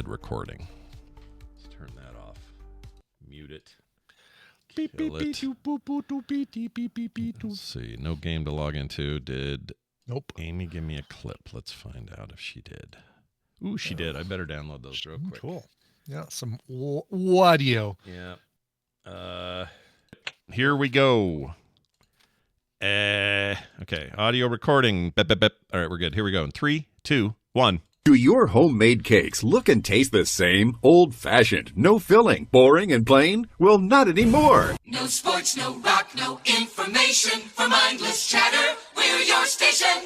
recording. Let's turn that off. Mute it. Beep, beep, Kill it. beep, boop, boop, doop, beep, beep, beep, beep, beep, doop. Let's see. No game to log into. Did Nope. Amy give me a clip? Let's find out if she did. Ooh, she did. I better download those real quick. Cool. Yeah, some audio. Yeah. Here we go. Okay. Audio recording. Bep, bep, bep. All right, we're good. Here we go. In 3, 2, 1. Do your homemade cakes look and taste the same? Old-fashioned, no filling, boring and plain? Well, not anymore. No sports, no rock, no information. For mindless chatter, we're your station.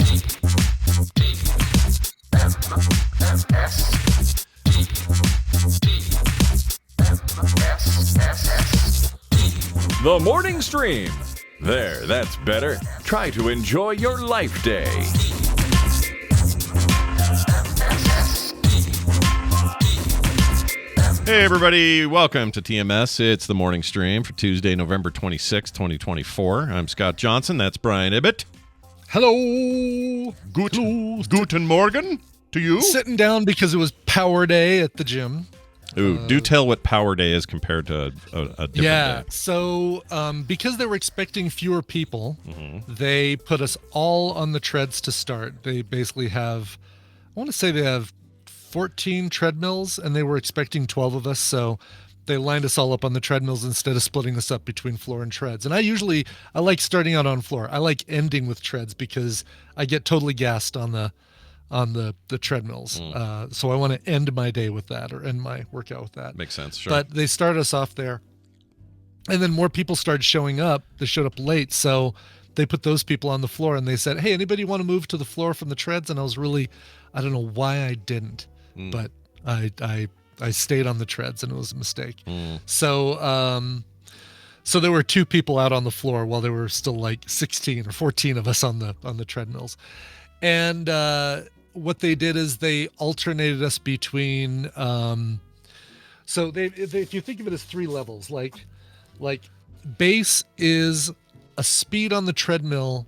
The Morning Stream. There, that's better. Try to enjoy your life day. Hey, everybody. Welcome to TMS. It's the morning stream for Tuesday, November 26, 2024. I'm Scott Johnson. That's Brian Ibbott. Hello. Guten Morgen to you. Sitting down because it was Power Day at the gym. Ooh, do tell what Power Day is compared to a different day. So because they were expecting fewer people, they put us all on the treads to start. They basically have, I want to say they have 14 treadmills, and they were expecting 12 of us, so they lined us all up on the treadmills instead of splitting us up between floor and treads. And I like starting out on floor. I like ending with treads because I get totally gassed on the treadmills. So I want to end my day with that, or end my workout with that. Makes sense, sure. But they started us off there, and then more people started showing up. They showed up late, so they put those people on the floor, and they said, hey, anybody want to move to the floor from the treads? And I don't know why I didn't. But I stayed on the treads, and it was a mistake. So there were 2 people out on the floor while there were still like 16 or 14 of us on the treadmills. And what they did is they alternated us between. So if you think of it as 3 levels, like base is a speed on the treadmill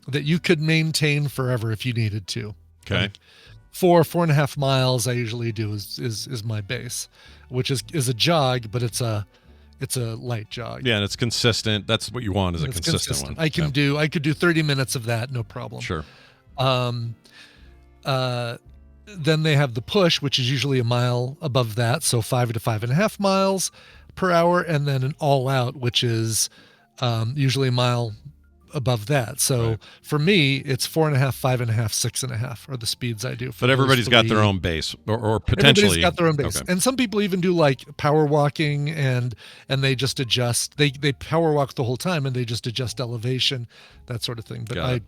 that you could maintain forever if you needed to. Okay. Like 4.5 miles I usually do is my base, which is a jog, but it's a light jog. Yeah, and it's consistent. That's what you want, is a consistent one. I could do 30 minutes of that, no problem. Sure. Then they have the push, which is usually a mile above that, so 5 to 5.5 miles per hour, and then an all out, which is usually a mile above that. So right. For me, it's 4.5, 5.5, 6.5 are the speeds I do. But everybody's got their own base, or potentially. Everybody's got their own base. Okay. And some people even do like power walking, and they just adjust. They power walk the whole time, and they just adjust elevation, that sort of thing. But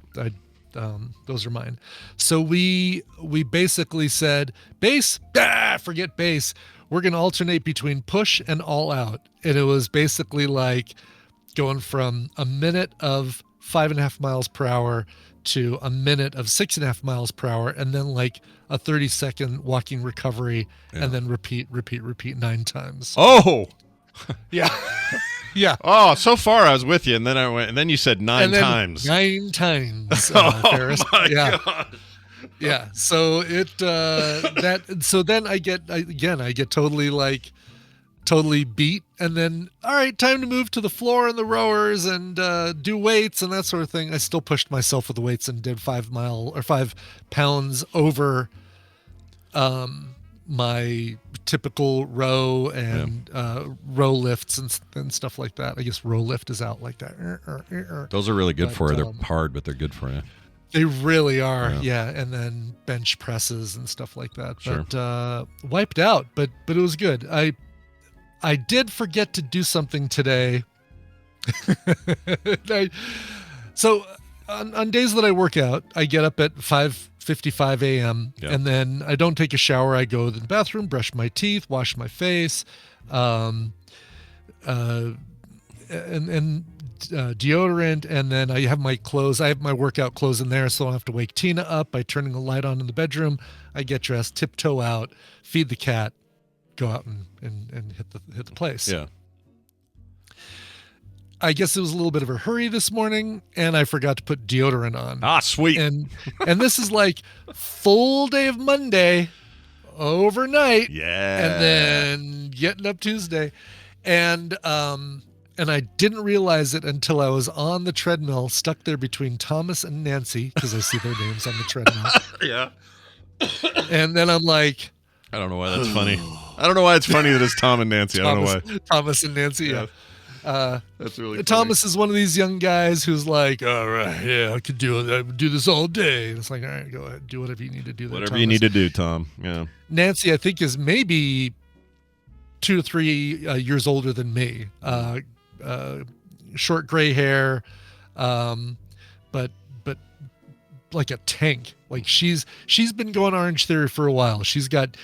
those are mine. So we basically said, base, forget base. We're going to alternate between push and all out. And it was basically like going from a minute of 5.5 miles per hour to a minute of 6.5 miles per hour, and then like a 30-second walking recovery, and then repeat 9 times. Oh, yeah. Yeah. Oh, so far I was with you, and then I went, and then you said 9 times. 9 times. Oh my God. Yeah. So then I get totally beat, and then all right, time to move to the floor and the rowers and do weights and that sort of thing. I still pushed myself with the weights and did 5 pounds over my typical row and row lifts and stuff like that. I guess row lift is out like that. Those are really good for you. They're hard, but they're good for you. They really are. Yeah. And then bench presses and stuff like that. Sure. But wiped out, but it was good. I did forget to do something today. So on days that I work out, I get up at 5:55 a.m. And then I don't take a shower. I go to the bathroom, brush my teeth, wash my face, and deodorant, and then I have my clothes. I have my workout clothes in there, so I don't have to wake Tina up by turning the light on in the bedroom. I get dressed, tiptoe out, feed the cat, go out and hit the place. Yeah. I guess it was a little bit of a hurry this morning, and I forgot to put deodorant on. Ah, sweet. And this is like full day of Monday, overnight. Yeah. And then getting up Tuesday. And I didn't realize it until I was on the treadmill, stuck there between Thomas and Nancy, because I see their names on the treadmill. Yeah. And then I'm like, I don't know why that's funny. I don't know why it's funny that it's Tom and Nancy. I don't know why. Thomas and Nancy, yeah. That's really funny. Thomas is one of these young guys who's like, all right, yeah, I could do it. I would do this all day. And it's like, all right, go ahead, do whatever you need to do. There, Whatever Thomas. you need to do, Tom. Yeah. Nancy, I think, is maybe 2 to 3 years older than me. Short gray hair, but like a tank. Like she's been going Orange Theory for a while. She's got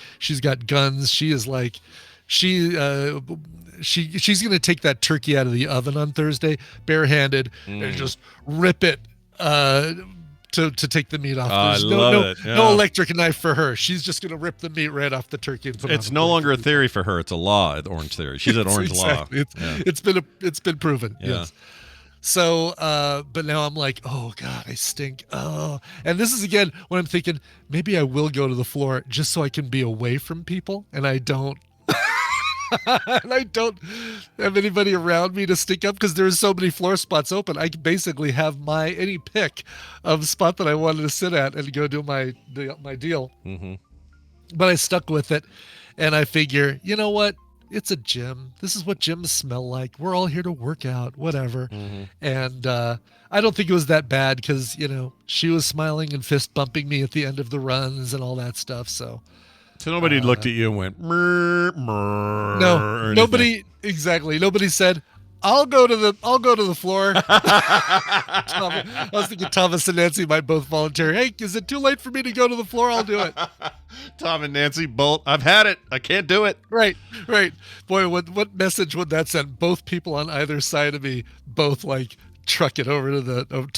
guns. She is like she's gonna take that turkey out of the oven on Thursday, barehanded, and just rip it to take the meat off. I There's love it. Yeah. no electric knife for her. She's just gonna rip the meat right off the turkey and put it on It's the no plate. longer a theory for her. It's a law at Orange Theory. She's at Orange Exactly. Law. It's been proven. Yeah. Yes. So, but now I'm like, oh God, I stink. Oh, and this is again when I'm thinking maybe I will go to the floor just so I can be away from people, and I don't, and I don't have anybody around me to stick up because there's so many floor spots open. I can basically have any pick of spot that I wanted to sit at and go do my deal. Mm-hmm. But I stuck with it, and I figure, you know what? It's a gym. This is what gyms smell like. We're all here to work out, whatever. Mm-hmm. And I don't think it was that bad because, she was smiling and fist bumping me at the end of the runs and all that stuff. So nobody looked at you and went, murr, murr, no, nobody, exactly. Nobody said, I'll go to the floor. I was thinking Thomas and Nancy might both volunteer. Hey, is it too late for me to go to the floor? I'll do it. Tom and Nancy bolt. I've had it. I can't do it. Right. Boy, what message would that send? Both people on either side of me, both like truck it over to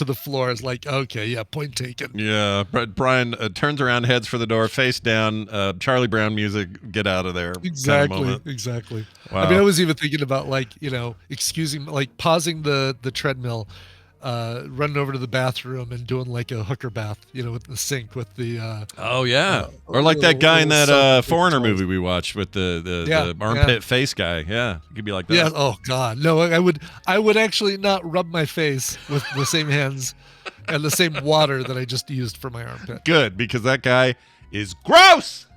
the floor. It's like, okay, yeah, point taken. Yeah, Brian turns around, heads for the door, face down. Charlie Brown music. Get out of there. Exactly. Kind of Exactly. Wow. I mean, I was even thinking about pausing the treadmill, running over to the bathroom and doing like a hooker bath, with the sink with the. Oh yeah, or like that guy in that soap Foreigner toys. movie we watched with the armpit face guy. Yeah, it could be like that. Yeah. Oh God, no! I would actually not rub my face with the same hands and the same water that I just used for my armpit. Good, because that guy is gross.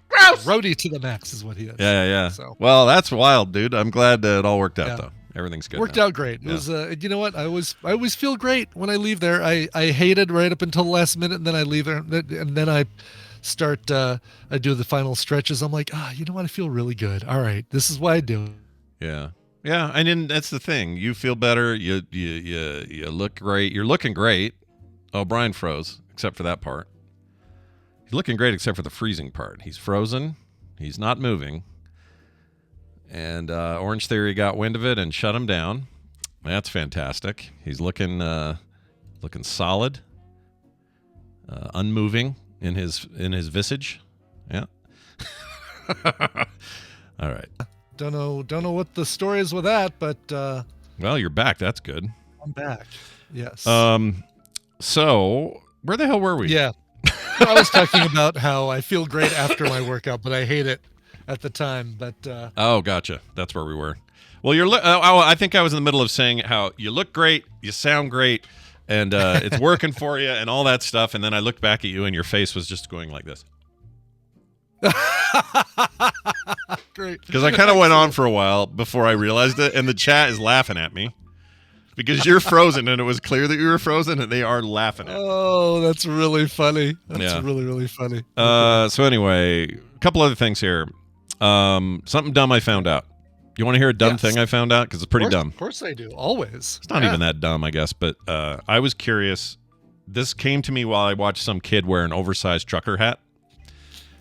Gross. Roadie to the max is what he is. Yeah. So. Well, that's wild, dude. I'm glad it all worked out though. Everything's good. Worked now. out great. It was, you know what? I always feel great when I leave there. I hated right up until the last minute, and then I leave there, and then I start. I do the final stretches. I'm like, you know what? I feel really good. All right, this is what I do. Yeah. And then that's the thing. You feel better. You look great. You're looking great. Oh, Brian froze, except for that part. He's looking great, except for the freezing part. He's frozen. He's not moving. And Orange Theory got wind of it and shut him down. That's fantastic. He's looking solid, unmoving in his visage. Yeah. All right. Don't know what the story is with that, but well, you're back. That's good. I'm back. Yes. So where the hell were we? Yeah. I was talking about how I feel great after my workout, but I hate it at the time. But oh, gotcha. That's where we were. Well, I think I was in the middle of saying how you look great, you sound great, and it's working for you, and all that stuff. And then I looked back at you, and your face was just going like this. Great. Because I kind of went on for a while before I realized it, and the chat is laughing at me because you're frozen, and it was clear that you were frozen, and they are laughing at me. Oh, that's really funny. That's really, really funny. So anyway, a couple other things here. Something dumb I found out. You want to hear a dumb thing I found out? Because it's pretty dumb. Of course I do. Always. It's not even that dumb, I guess. But I was curious. This came to me while I watched some kid wear an oversized trucker hat.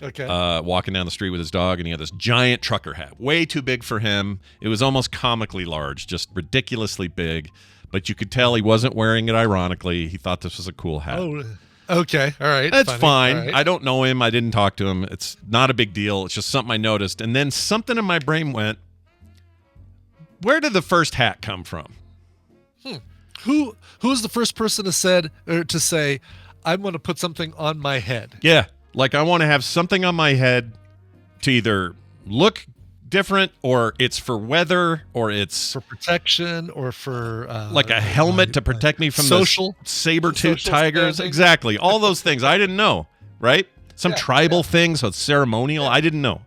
Okay. Walking down the street with his dog, and he had this giant trucker hat. Way too big for him. It was almost comically large, just ridiculously big. But you could tell he wasn't wearing it ironically. He thought this was a cool hat. Oh, okay. All right. That's funny. fine. All right. I don't know him. I didn't talk to him. It's not a big deal. It's just something I noticed. And then something in my brain went, where did the first hat come from? Who's the first person to say, I'm going to put something on my head? Yeah. Like I want to have something on my head to either look different, or it's for weather, or it's for protection, or for like a helmet to protect me from social the saber-toothed social tigers. standing. Exactly. All those things. I didn't know, right? Some Yeah, tribal thing, so it's ceremonial. I didn't know.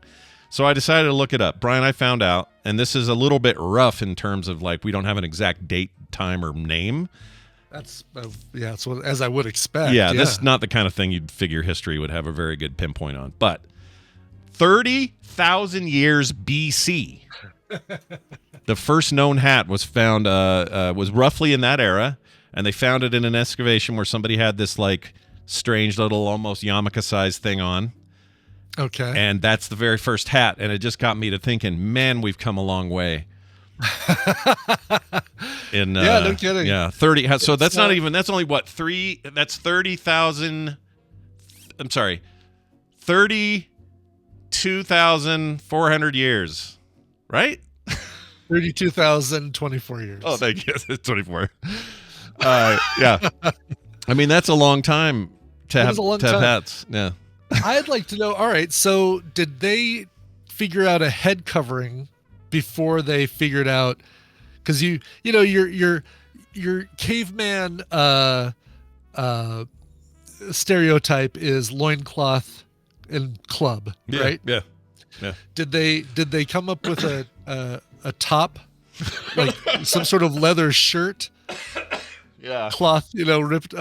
So I decided to look it up. Brian, I found out, and this is a little bit rough in terms of like we don't have an exact date, time, or name. That's so as I would expect. Yeah, this is not the kind of thing you'd figure history would have a very good pinpoint on. But 30,000 years BC, the first known hat was found, was roughly in that era, and they found it in an excavation where somebody had this like strange little almost yarmulke-sized thing on. Okay. And that's the very first hat, and it just got me to thinking, man, we've come a long way. No kidding. Yeah, 30. So that's not even. That's only what 3. That's 30,000. I'm sorry, 32,400 years, right? 32,024 years. Oh, thank you. It's 24. Yeah, I mean that's a long time to have hats. Yeah. I'd like to know. All right, so did they figure out a head covering before they figured out? Because you know your caveman stereotype is loincloth and club, right? Yeah. Did they come up with a top, like some sort of leather shirt? Yeah. Cloth, ripped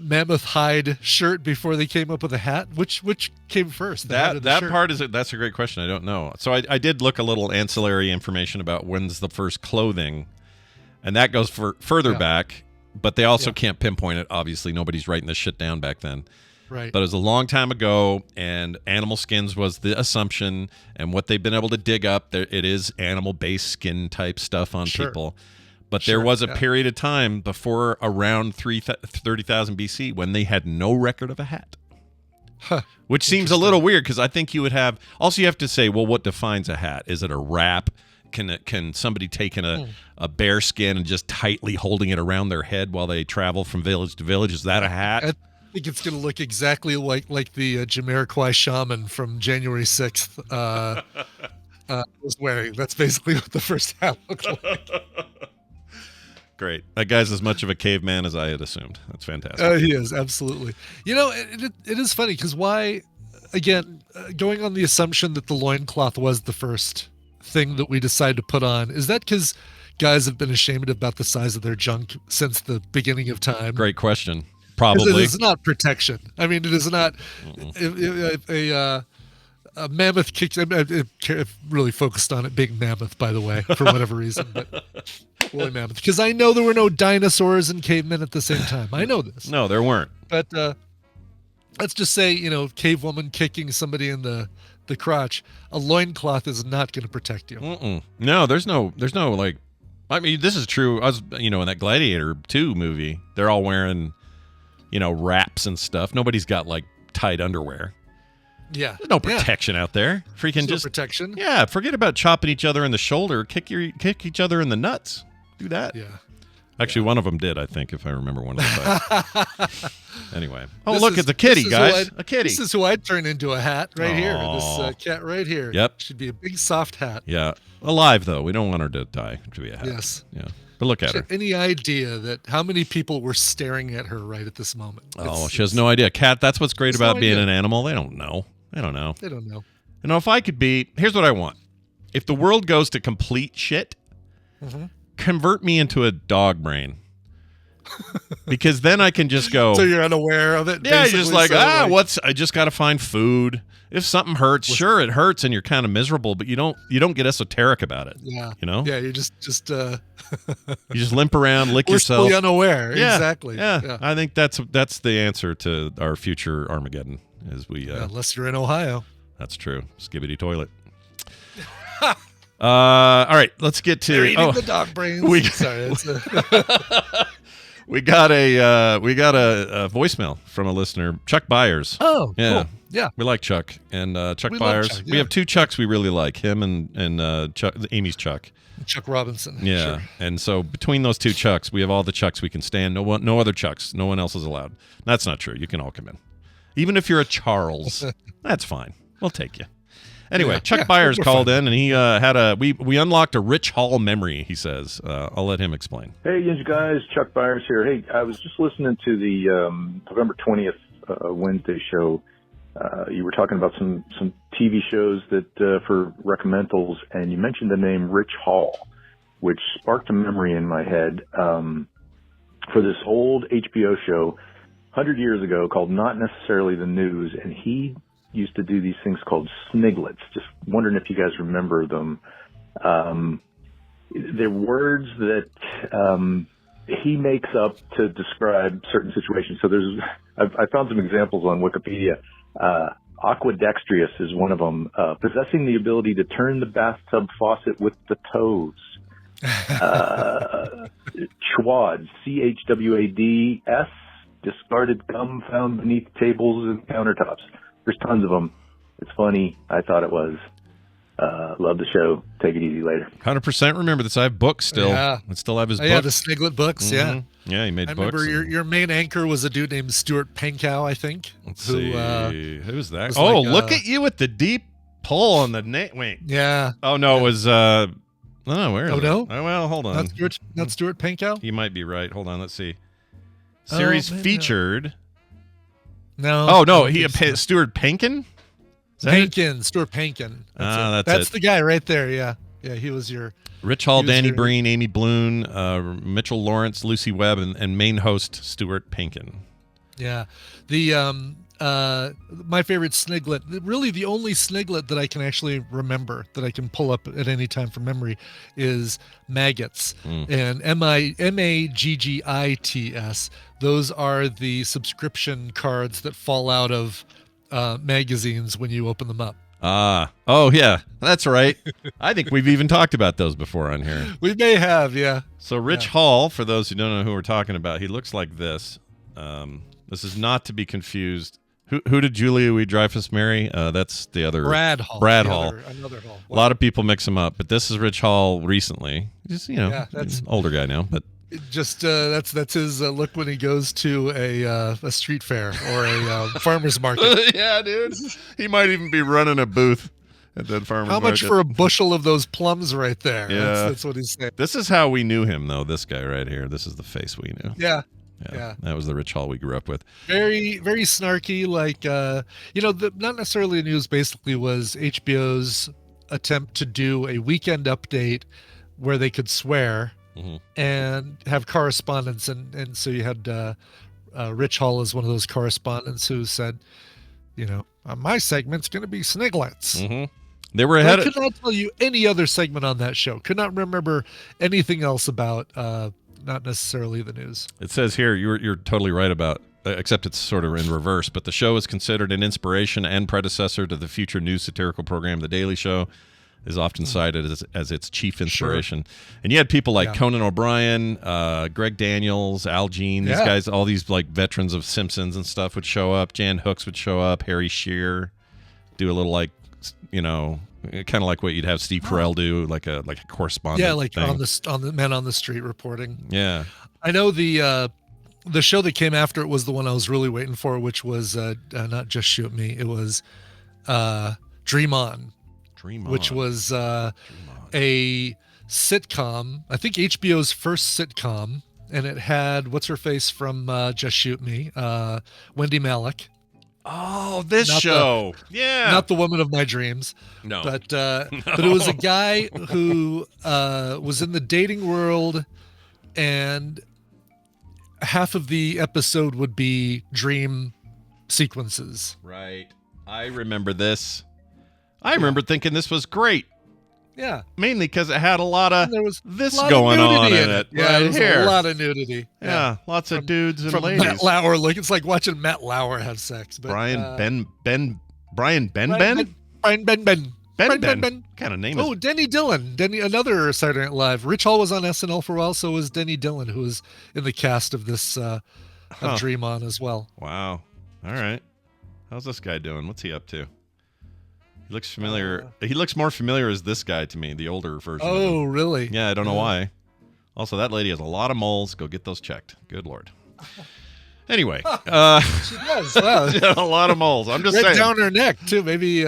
mammoth hide shirt before they came up with a hat. Which came first? That's a great question. I don't know. So I did look a little ancillary information about when's the first clothing, and that goes further back, but they also can't pinpoint it. Obviously, nobody's writing this shit down back then. Right. But it was a long time ago, and animal skins was the assumption, and what they've been able to dig up, it is animal-based skin type stuff on people. But there was a period of time before around 30,000 BC when they had no record of a hat. Which seems a little weird, because I think you would have... Also, you have to say, well, what defines a hat? Is it a wrap? Can somebody take a bear skin and just tightly holding it around their head while they travel from village to village? Is that a hat? I think it's going to look exactly like the Jamiroquai shaman from January 6th was wearing. That's basically what the first hat looked like. Great. That guy's as much of a caveman as I had assumed. That's fantastic. He is, absolutely. It is funny because why, again, going on the assumption that the loincloth was the first thing that we decided to put on, is that because guys have been ashamed about the size of their junk since the beginning of time? Great question. Probably. It is not protection. I mean, it is not a mammoth kicks. I've really focused on it being mammoth, by the way, for whatever reason. But boy, mammoth, because I know there were no dinosaurs and cavemen at the same time. I know this. No, there weren't. But let's just say, cave woman kicking somebody in the crotch. A loincloth is not going to protect you. No, there's no like. I mean, this is true. I was, in that Gladiator 2 movie, they're all wearing, wraps and stuff. Nobody's got like tight underwear. Yeah. There's no protection out there. Freaking no just protection. Yeah, forget about chopping each other in the shoulder. Kick each other in the nuts. Do that. Yeah. Actually, one of them did, I think, if I remember one of the fights. Anyway. Oh, This look, it's a kitty, guys. A kitty. This is who I'd turn into a hat right here. Aw. This cat right here. Yep. Should be a big soft hat. Yeah. Alive, though. We don't want her to die. It should be a hat. Yes. Yeah. But look at her. Any idea that how many people were staring at her right at this moment? She has no idea. Cat, that's what's great about being idea. an animal. They don't know. They don't know. They don't know. If I could be, here's what I want. If the world goes to complete shit, convert me into a dog brain. Because then I can just go. So you're unaware of it? Yeah, you're just like, so I just got to find food. If something hurts, sure, it hurts and you're kind of miserable, but you don't get esoteric about it. Yeah. Yeah, you're just you just limp around, lick yourself. Blissfully unaware. Yeah, Exactly. Yeah. I think that's the answer to our future Armageddon. As we unless you're in Ohio. That's true. Skibbity toilet. All right, let's get to the dog brains. We got a voicemail from a listener, Chuck Byers. Oh, yeah, cool. Yeah. We like Chuck and Chuck We love Byers. Chuck, We yeah. have two Chucks we really like, him and Chuck, Amy's Chuck. Chuck Robinson. Yeah, Sure. and so between those two Chucks, we have all the Chucks we can stand. No other Chucks. No one else is allowed. That's not true. You can all come in, even if you're a Charles. That's fine. We'll take you. Anyway, Yeah. Chuck Yeah, Byers we're called fine. in, and he had we unlocked a Rich Hall memory, he says. I'll let him explain. Hey, you guys, Chuck Byers here. Hey, I was just listening to the November 20th Wednesday show. You were talking about some TV shows that for recommendals, and you mentioned the name Rich Hall, which sparked a memory in my head for this old HBO show 100 years ago called Not Necessarily the News, and he used to do these things called sniglets. Just wondering if you guys remember them. They're words that he makes up to describe certain situations. So I found some examples on Wikipedia. Aquadextrious is one of them. Possessing the ability to turn the bathtub faucet with the toes. Chwads, CHWADS, discarded gum found beneath tables and countertops. There's tons of them. It's funny. I thought it was. Love the show. Take it easy later. 100% remember this. I have books still. Yeah. I still have his Oh, yeah, book. the Sniglet books. Yeah. Yeah, he made I books. remember and- your main anchor was a dude named Stuart Pankow, I think. Let's see. Who's that? was Oh, like, look at you with the deep pull on the name. Wait. Yeah. Oh, no, it was... oh, where is Oh, it? no? Oh, well, hold on. Not Stuart Pankow? You might be right. Hold on, let's see. Series maybe featured... No. Oh, no, I don't think so. Stuart Pankin? Is that it? Pankin, Stuart Pankin. That's That's it. the guy right there. Yeah. Yeah, he was your... Rich Hall, He was Danny your- Breen, Amy Bloon, Mitchell Lawrence, Lucy Webb, and main host Stuart Pankin. Yeah. The my favorite sniglet, really the only sniglet that I can actually remember that I can pull up at any time from memory is maggots. And MAGGITS. Those are the subscription cards that fall out of magazines when you open them up. Oh yeah, that's right. I think we've even talked about those before on here. We may have, yeah. So Rich Hall, for those who don't know who we're talking about, he looks like this. This is not to be confused. Who did Julia Louis-Dreyfus marry? That's the other Brad Hall. Brad the Hall. Another Hall. A lot of people mix him up, but this is Rich Hall recently. Just Yeah, he's that's- an older guy now, but Just that's his look when he goes to a street fair or a farmer's market. yeah, dude, he might even be running a booth at that farmer's How much market. for a bushel of those plums right there? Yeah. That's what he's saying. This is how we knew him, though. This guy right here. This is the face we knew. Yeah. Yeah. That was the Rich Hall we grew up with. Very, very snarky. Like, not necessarily the news. Basically, was HBO's attempt to do a weekend update where they could swear and have correspondence, and so you had Rich Hall as one of those correspondents who said, my segment's going to be sniglets. They were I ahead. could not tell you any other segment on that show. Could not remember anything else about not necessarily the news. It says here you're totally right about. Except it's sort of in reverse. But the show is considered an inspiration and predecessor to the future news satirical program, The Daily Show. Is often cited as its chief inspiration. And you had people like Conan O'Brien, Greg Daniels, Al Jean, these guys, all these like veterans of Simpsons and stuff would show up. Jan Hooks would show up. Harry Shearer do a little like, kind of like what you'd have Steve Carell do, like a correspondent. Yeah, like thing. on the Men on the Street reporting. Yeah. I know the show that came after it was the one I was really waiting for, which was not Just Shoot Me. It was Dream On. Which was a sitcom, I think HBO's first sitcom, and it had what's her face from Just Shoot Me, Wendy Malick. Oh, this Not show. Not the woman of my dreams. No. But but it was a guy who was in the dating world, and half of the episode would be dream sequences. Right. I remember this. I remember thinking this was great. Yeah. Mainly because it had a lot of There was this a lot going of on nudity in it. Yeah, right there was here. a lot of nudity. Yeah, lots of dudes and From ladies. Matt Lauer, it's like watching Matt Lauer have sex. But, Brian Ben. Brian Ben. What kind of name is Oh, Denny Dillon. Another Saturday Night Live. Rich Hall was on SNL for a while, so was Denny Dillon, who was in the cast of this of Dream On as well. Wow. All right. How's this guy doing? What's he up to? He looks familiar. He looks more familiar as this guy to me, the older version. of him. Oh, really? Yeah, I don't know why. Also, that lady has a lot of moles. Go get those checked. Good Lord. Anyway. She does. Wow. She had a lot of moles. I'm just Right saying. down her neck, too. Maybe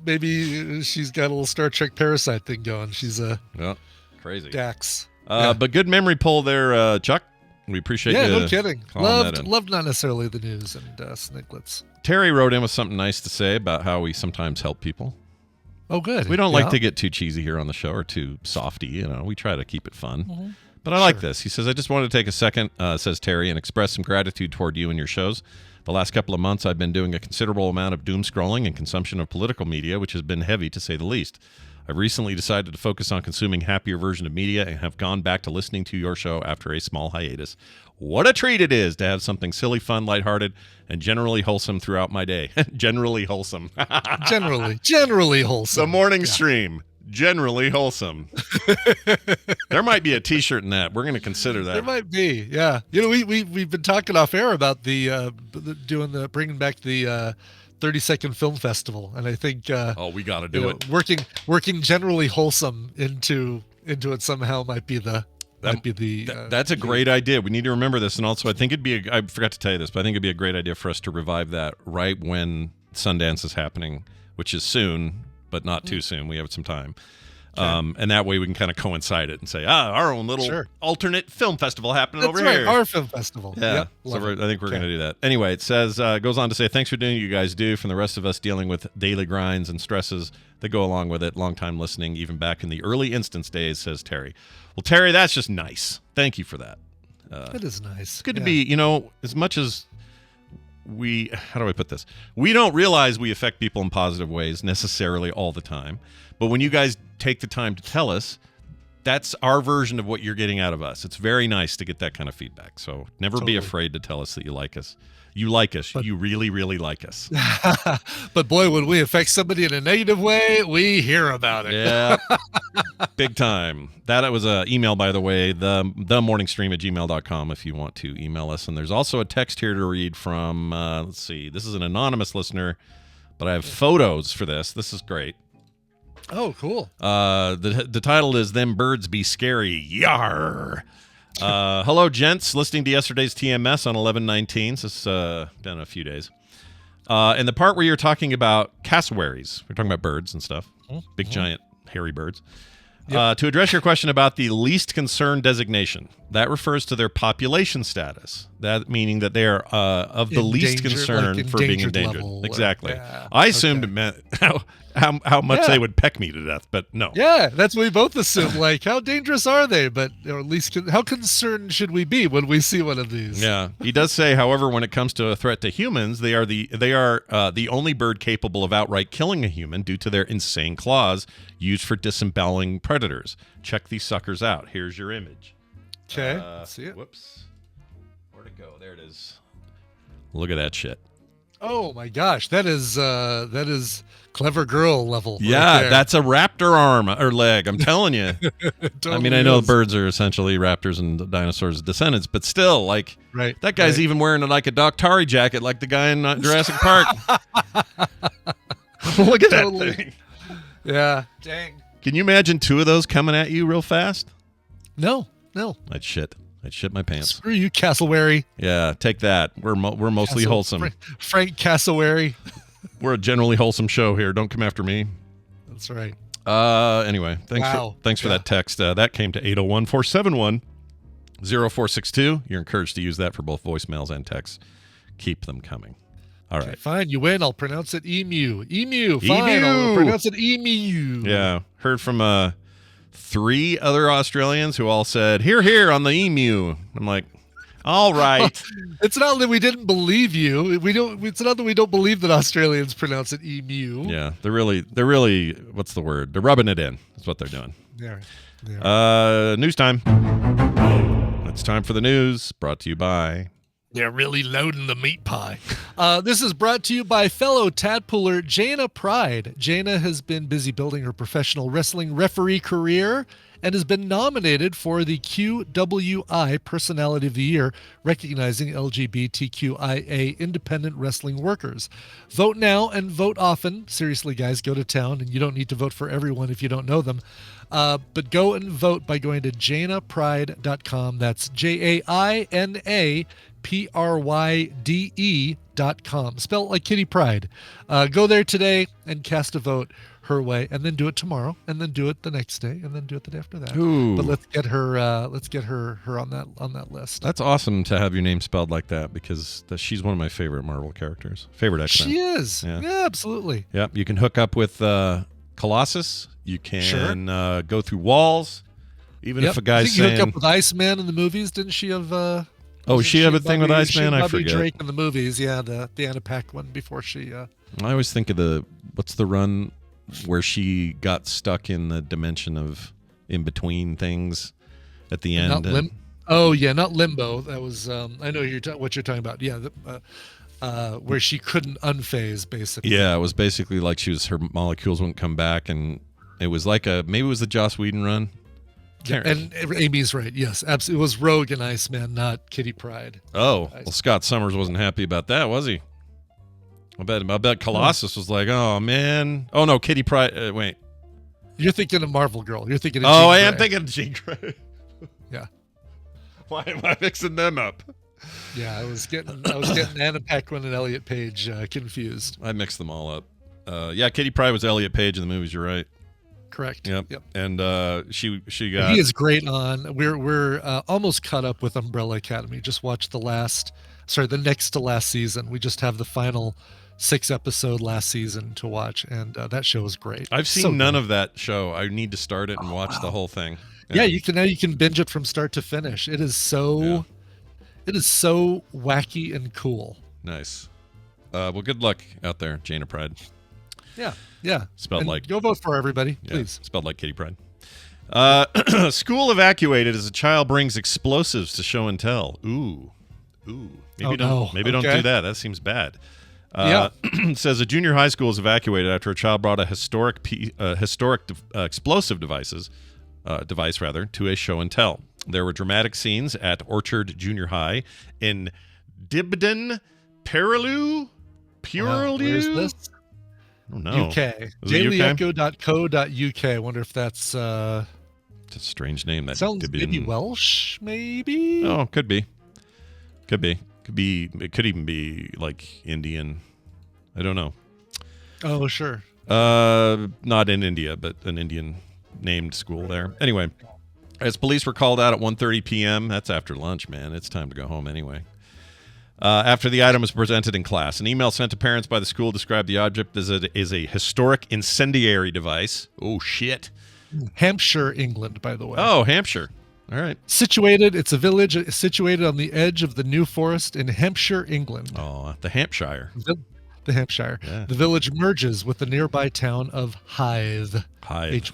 maybe she's got a little Star Trek parasite thing going. She's a crazy. Dax. But good memory pull there, Chuck. We appreciate you. Yeah, no kidding. Loved not necessarily the news and Snicklets. Terry wrote in with something nice to say about how we sometimes help people. Oh, good. We don't like to get too cheesy here on the show or too softy. We try to keep it fun. Mm-hmm. But I like this. He says, I just wanted to take a second, says Terry, and express some gratitude toward you and your shows. The last couple of months, I've been doing a considerable amount of doom scrolling and consumption of political media, which has been heavy to say the least. I've recently decided to focus on consuming happier version of media and have gone back to listening to your show after a small hiatus. What a treat it is to have something silly, fun, lighthearted, and generally wholesome throughout my day. Generally wholesome. Generally wholesome. The morning stream. Generally wholesome. There might be a T-shirt in that. We're going to consider that. There might be, yeah. We've been talking off air about bringing back the 30-second film festival, and I think we got to do it. Working generally wholesome into it somehow might be the. That's a great idea. We need to remember this, and also I think I forgot to tell you this, but I think it'd be a great idea for us to revive that right when Sundance is happening, which is soon, but not too soon. We have some time. Okay. And that way we can kind of coincide it and say, our own little alternate film festival happening over here. Our film festival. Yeah. Yep, so I think we're going to do that. Anyway, it says, goes on to say, thanks for doing what you guys do. From the rest of us dealing with daily grinds and stresses that go along with it. Long time listening, even back in the early instance days, says Terry. Well, Terry, that's just nice. Thank you for that. That is nice. It's good to be, as much as how do I put this? We don't realize we affect people in positive ways necessarily all the time. But when you guys take the time to tell us, that's our version of what you're getting out of us. It's very nice to get that kind of feedback. So never be afraid to tell us that you like us. You like us. You really, really like us. But boy, when we affect somebody in a negative way, we hear about it. Yeah. Big time. That was an email, by the way, themorningstream@gmail.com if you want to email us. And there's also a text here to read from, let's see, this is an anonymous listener, but I have photos for this. This is great. Oh, cool. The title is Them Birds Be Scary. Yar. Hello, gents. Listening to yesterday's TMS on 11/19. This has been a few days. And the part where you're talking about cassowaries, we're talking about birds and stuff, big, giant, hairy birds. Yep. To address your question about the least concern designation, that refers to their population status. That meaning that they are of the least concern for being endangered. Exactly. I assumed it meant how much they would peck me to death, but no. Yeah, that's what we both assumed. Like, how dangerous are they? But or at least how concerned should we be when we see one of these? Yeah, he does say, however, when it comes to a threat to humans, they are the only bird capable of outright killing a human due to their insane claws used for disemboweling predators. Check these suckers out. Here's your image. Okay, let's see it. Whoops. Where'd it go? There it is. Look at that shit. Oh my gosh, that is clever girl level. Yeah, right, that's a raptor arm or leg. I'm telling you. Totally I mean, I know birds are essentially raptors and dinosaurs' descendants, but still, like, that guy's even wearing like a Doctari jacket, like the guy in Jurassic Park. Look at that thing. Yeah. Dang. Can you imagine two of those coming at you real fast? No. I'd shit my pants. Screw you, Cassowary. Yeah, take that. We're mostly wholesome. Frank Cassowary. We're a generally wholesome show here. Don't come after me. That's right. Anyway, thanks for that text. That came to 801-471-0462. You're encouraged to use that for both voicemails and texts. Keep them coming. All right. Okay, fine, you win. I'll pronounce it emu. Emu. Fine, I'll pronounce it emu. Yeah. Heard from 3 other Australians who all said, here on the emu. I'm like, all right. It's not that we didn't believe you. It's not that we don't believe that Australians pronounce it emu. Yeah, they're really, what's the word? They're rubbing it in. That's what they're doing. Yeah. News time. It's time for the news, brought to you by... They're really loading the meat pie. This is brought to you by fellow tadpooler Jana Pride. Jana has been busy building her professional wrestling referee career and has been nominated for the QWI Personality of the Year, recognizing LGBTQIA independent wrestling workers. Vote now and vote often. Seriously, guys, go to town, and you don't need to vote for everyone if you don't know them. But go and vote by going to janapride.com. That's JAINA PRYDE.com. Spell it like Kitty Pryde. Go there today and cast a vote her way, and then do it tomorrow, and then do it the next day, and then do it the day after that. Ooh. But let's get her on that list. That's awesome to have your name spelled like that, because she's one of my favorite Marvel characters. Favorite X-Men. She is. Yeah. Yeah, absolutely. Yeah, you can hook up with Colossus. You can go through walls. Even if a guy's you saying, hooked up with Iceman in the movies, didn't she have? she have a thing with Iceman? I forget. Drake in the movies, yeah, the Anna Paquin one before she. I always think of what's the run where she got stuck in the dimension of in between things at the end. Not Limbo. That was I know what you're talking about. Yeah, where she couldn't unphase basically. Yeah, it was basically like her molecules wouldn't come back, and it was like maybe it was the Joss Whedon run. Yeah, and Amy's right. Yes, absolutely. It was Rogue and Iceman, not Kitty Pryde. Oh, well, Scott Summers wasn't happy about that, was he? I bet Colossus was like, oh man. Oh no, Kitty Pryde. Wait. You're thinking of Marvel Girl. You're thinking of Jean Grey. I am thinking of Jean Grey. Yeah. Why am I mixing them up? Yeah, I was getting Anna Paquin and Elliot Page confused. I mixed them all up. Kitty Pryde was Elliot Page in the movies. You're right. Correct. Yep. And she got. He is great on. We're almost caught up with Umbrella Academy. Just watched the next to last season. We just have the final 6-episode last season to watch, and that show is great. I've seen none of that show. I need to start it and watch the whole thing. Yeah, you can binge it from start to finish. It is so wacky and cool. Nice. Well, good luck out there, Jana Pride. Yeah. Spelled and like. Go vote for everybody, please. Spelled like Kitty Pryde. School evacuated as a child brings explosives to show and tell. Ooh. Maybe don't do that. That seems bad. It says a junior high school is evacuated after a child brought a historic explosive device to a show and tell. There were dramatic scenes at Orchard Junior High in Dibden, Purlieu. Where's this? I don't know. UK. dailyecho.co.uk. I wonder if that's it's a strange name. That sounds maybe Welsh, maybe? Oh, could be. It could even be like Indian. I don't know. Oh, sure. Not in India, but an Indian named school there. Anyway, as police were called out at 1:30 p.m., that's after lunch, man. It's time to go home anyway. After the item was presented in class, an email sent to parents by the school described the object as a historic incendiary device. Oh, shit. Hampshire, England, by the way. Oh, Hampshire. All right. It's a village situated on the edge of the New Forest in Hampshire, England. Oh, the Hampshire. The Hampshire. Yeah. The village merges with the nearby town of Hythe. Hythe.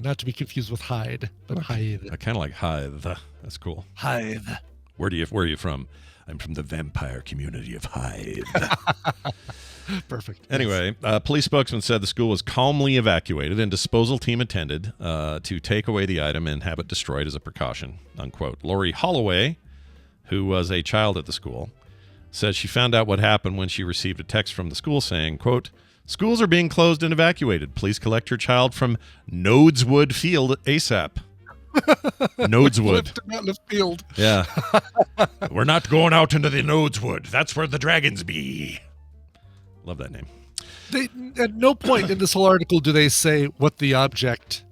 Not to be confused with Hyde, but Hythe. I kind of like Hythe. That's cool. Hythe. Where are you from? I'm from the vampire community of Hythe. Perfect. Anyway, police spokesman said the school was calmly evacuated and disposal team attended to take away the item and have it destroyed as a precaution, unquote. Lori Holloway, who was a child at the school, says she found out what happened when she received a text from the school saying, quote, schools are being closed and evacuated. Please collect your child from Nodeswood Field ASAP. Nodeswood. Left field. Yeah. We're not going out into the Nodeswood. That's where the dragons be. Love that name. At no point in this whole article do they say what the object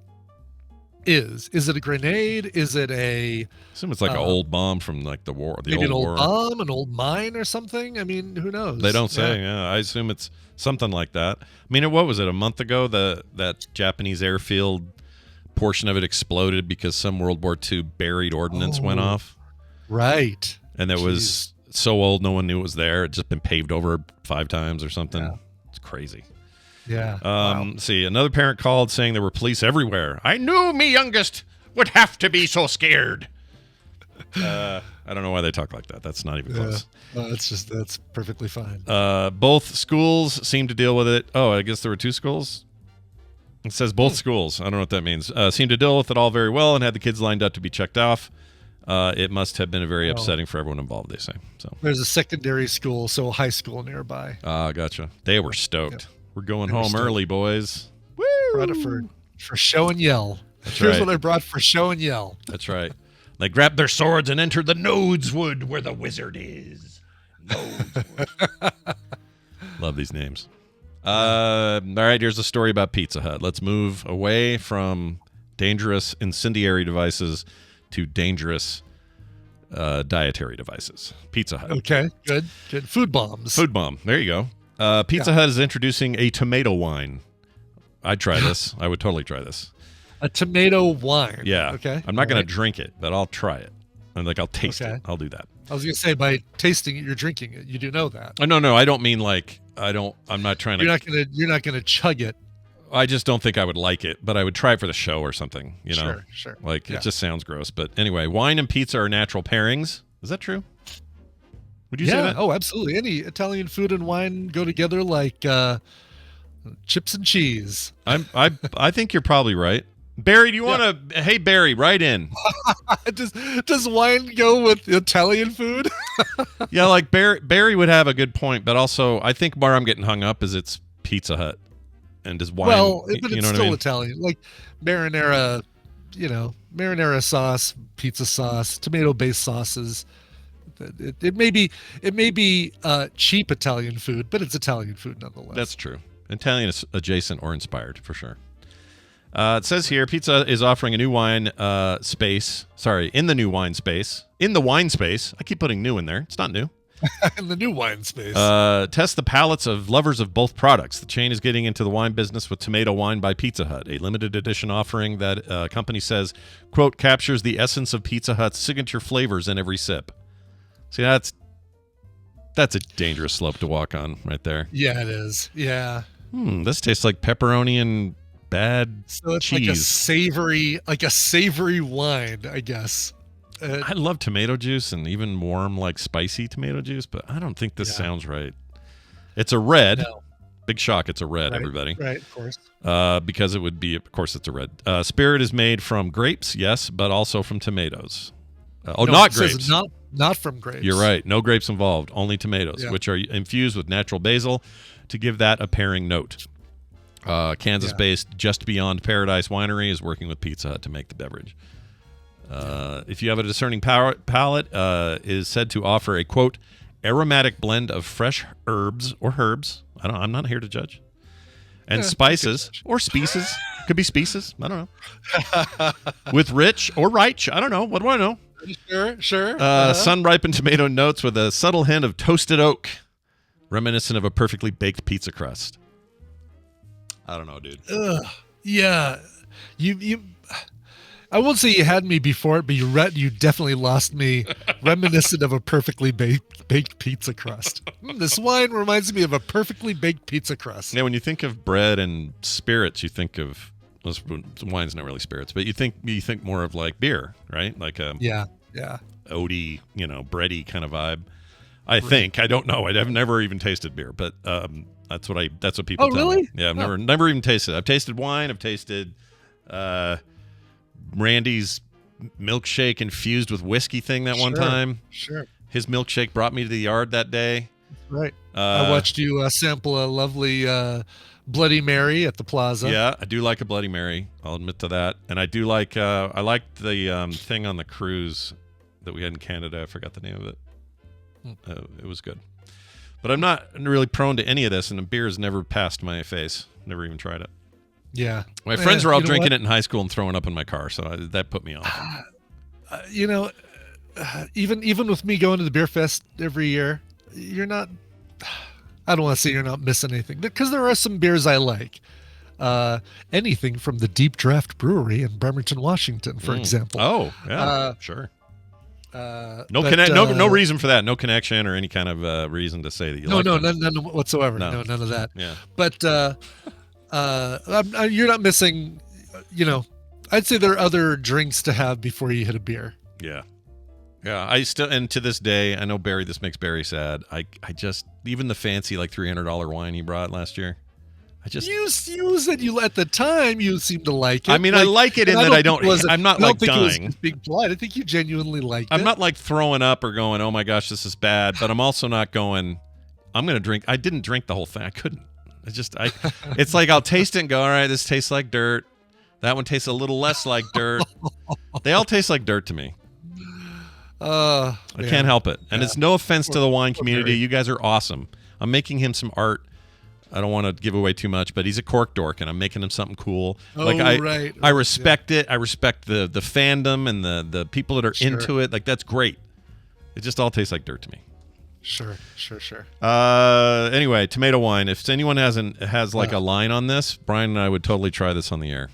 is. Is it a grenade? Is it a... I assume it's like an old bomb from like the war. Maybe an old bomb, an old mine or something? I mean, who knows? They don't say. Yeah. I assume it's something like that. I mean, what was it, a month ago? That Japanese airfield portion of it exploded because some World War II buried ordnance went off. Right. And it was so old no one knew it was there. It just been paved over 5 times or something. Yeah. It's crazy. Yeah. Wow. See, another parent called saying there were police everywhere. I knew me youngest would have to be so scared. I don't know why they talk like that. That's not even close. That's perfectly fine. Both schools seem to deal with it. Oh, I guess there were 2 schools. It says both schools. I don't know what that means. Seemed to deal with it all very well and had the kids lined up to be checked off. It must have been very upsetting for everyone involved, they say. So there's a secondary school, so a high school nearby. Gotcha. They were stoked. Yep. We're going home early, boys. Woo! Brought it for show and yell. Here's what I brought for show and yell. That's right. They grabbed their swords and entered the Nodeswood where the wizard is. Nodeswood. Love these names. All right, here's a story about Pizza Hut. Let's move away from dangerous incendiary devices to dangerous dietary devices. Pizza Hut. Okay, good. Food bombs. Food bomb. There you go. Pizza Hut is introducing a tomato wine. I'd try this. I would totally try this. A tomato wine. Yeah. Okay. I'm not going to drink it, but I'll try it. And I'll taste it. I'll do that. I was going to say, by tasting it, you're drinking it. You do know that. Oh, no. I don't mean like I'm not trying to. You're not gonna chug it. I just don't think I would like it, but I would try it for the show or something. You know, Sure. Like it just sounds gross. But anyway, wine and pizza are natural pairings. Is that true? Would you say that? Oh, absolutely. Any Italian food and wine go together like chips and cheese. I think you're probably right. Barry, do you want to? Hey, Barry, write in. Does wine go with Italian food? Yeah, like Barry would have a good point, but also I think where I'm getting hung up is it's Pizza Hut, and does wine? Well, but you it's know what still I mean? Italian, like marinara. Marinara sauce, pizza sauce, tomato-based sauces. It may be cheap Italian food, but it's Italian food nonetheless. That's true. Italian is adjacent or inspired for sure. It says here, Pizza is offering a new wine space. Sorry, in the new wine space. In the wine space. I keep putting new in there. It's not new. In the new wine space. Test the palates of lovers of both products. The chain is getting into the wine business with Tomato Wine by Pizza Hut, a limited edition offering that company says, quote, captures the essence of Pizza Hut's signature flavors in every sip. See, that's a dangerous slope to walk on right there. Yeah, it is. Yeah. This tastes like pepperoni and bad so it's cheese. like a savory wine, I guess. I love tomato juice and even warm, like spicy tomato juice, but I don't think this sounds right. It's a red. No. Big shock. It's a red, everybody. Right, of course. Because it would be, of course, it's a red. Spirit is made from grapes, yes, but also from tomatoes. Not grapes. Not from grapes. You're right. No grapes involved. Only tomatoes, which are infused with natural basil to give that a pairing note. Kansas-based Just Beyond Paradise Winery is working with Pizza Hut to make the beverage. If you have a discerning palate, is said to offer a, quote, aromatic blend of fresh herbs or herbs. I'm not here to judge. And spices or species. Could be species. I don't know. With rich or reich. I don't know. What do I know? Sure. Sun-ripened tomato notes with a subtle hint of toasted oak, reminiscent of a perfectly baked pizza crust. I don't know, dude. Yeah. You I won't say you had me before it, but you definitely lost me. Reminiscent of a perfectly baked pizza crust. This wine reminds me of a perfectly baked pizza crust. Yeah, when you think of bread and spirits, you think of wine's not really spirits, but you think more of like beer, right? Like a oaty, bready kind of vibe. I think. I don't know. I've never even tasted beer, but that's what people tell really? me. Yeah, I've never even tasted it. I've tasted wine. I've tasted Randy's milkshake infused with whiskey thing that one time. Sure. His milkshake brought me to the yard that day. Right. I watched you sample a lovely Bloody Mary at the plaza. Yeah, I do like a Bloody Mary. I'll admit to that. And I do like, I liked the thing on the cruise that we had in Canada. I forgot the name of it. It was good. But I'm not really prone to any of this, and the beer has never passed my face. Never even tried it. Yeah. My friends were all drinking it in high school and throwing up in my car, so that put me off. Even with me going to the beer fest every year, you're not, I don't want to say you're not missing anything, because there are some beers I like. Anything from the Deep Draft Brewery in Bremerton, Washington, for example. Oh, yeah, sure. No reason for that. No connection or any kind of reason to say that you like them. None whatsoever. No, none of that. Yeah. But you're not missing, I'd say there are other drinks to have before you hit a beer. Yeah. Yeah, I still, and to this day, I know Barry, this makes Barry sad. I just, even the fancy like $300 wine he brought last year, you said at the time you seemed to like it. I mean, I like it in that I'm not like dying. It was being polite. I think you genuinely liked it. I'm not like throwing up or going, oh my gosh, this is bad. But I'm also not going, I'm going to drink. I didn't drink the whole thing. I couldn't. It's like I'll taste it and go, all right, this tastes like dirt. That one tastes a little less like dirt. They all taste like dirt to me. I can't help it. And it's no offense to the wine community. You guys are awesome. I'm making him some art. I don't want to give away too much, but he's a Cork dork, and I'm making him something cool. I respect it. I respect the fandom and the people that are into it. Like, that's great. It just all tastes like dirt to me. Sure. Anyway, tomato wine. If anyone has like a line on this, Brian and I would totally try this on the air.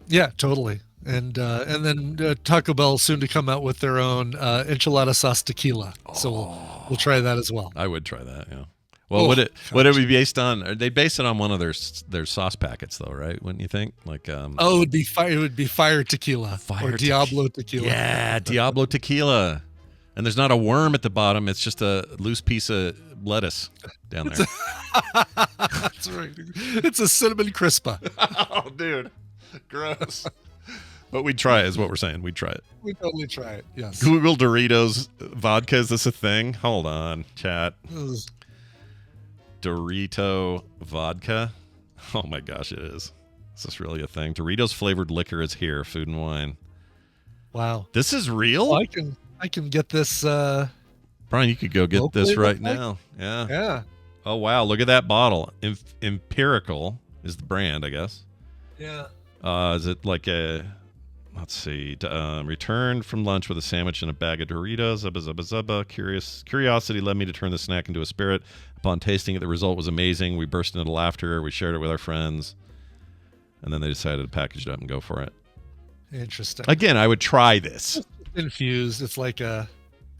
Yeah, totally. And then Taco Bell soon to come out with their own enchilada sauce tequila. So we'll try that as well. I would try that. Yeah. Well, would it be based on? They base it on one of their sauce packets, though, right? Wouldn't you think? Like, it would be fire tequila or Diablo tequila. Yeah, Diablo tequila. And there's not a worm at the bottom. It's just a loose piece of lettuce down there. That's right. It's a cinnamon crispa. Oh, dude. Gross. But we'd try it, is what we're saying. We'd try it. We'd totally try it, yes. Google Doritos vodka. Is this a thing? Hold on, chat. Dorito vodka. Oh, my gosh, it is. Is this really a thing? Doritos flavored liquor is here. Food and wine. Wow. This is real? Well, I can get this. Brian, you could go get this right now. Yeah. Yeah. Oh, wow. Look at that bottle. Empirical is the brand, I guess. Yeah. Is it like a, let's see, returned from lunch with a sandwich and a bag of Doritos. Zubba, zubba, zubba. Curiosity led me to turn the snack into a spirit. Upon tasting it, the result was amazing. We burst into laughter. We shared it with our friends. And then they decided to package it up and go for it. Interesting. Again, I would try this. Infused. It's like a...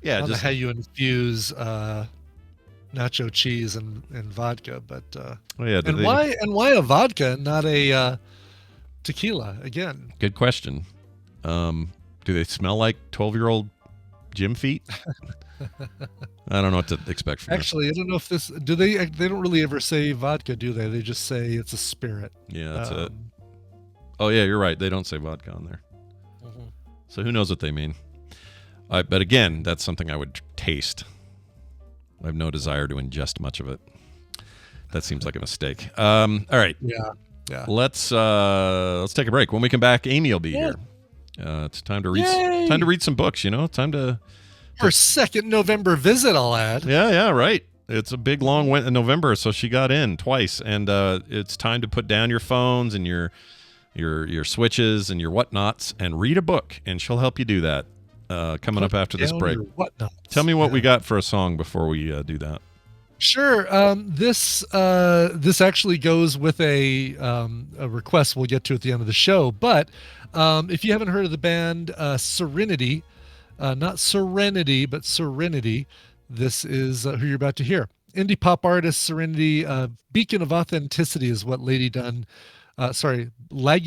Yeah, I don't know just how you infuse nacho cheese and vodka, but why a vodka, not a tequila? Again, good question. Do they smell like 12-year-old gym feet? I don't know what to expect from Actually, I don't know if this do they don't really ever say vodka, do they? They just say it's a spirit. Yeah, that's it. Oh yeah, you're right. They don't say vodka on there. Mm-hmm. So who knows what they mean? But again, that's something I would taste. I have no desire to ingest much of it. That seems like a mistake. All right. Yeah. Let's take a break. When we come back, Amy will be here. It's time to read some books. Time to her second November visit. I'll add. Yeah, right. It's a big long November, so she got in twice, and it's time to put down your phones and your switches and your whatnots and read a book, and she'll help you do that. Coming up after this break. Tell me what we got for a song before we do that. Sure. This actually goes with a request we'll get to at the end of the show. But if you haven't heard of the band Serenity, not Serenity, but Serenity, this is who you're about to hear. Indie pop artist Serenity, beacon of authenticity is what Laggy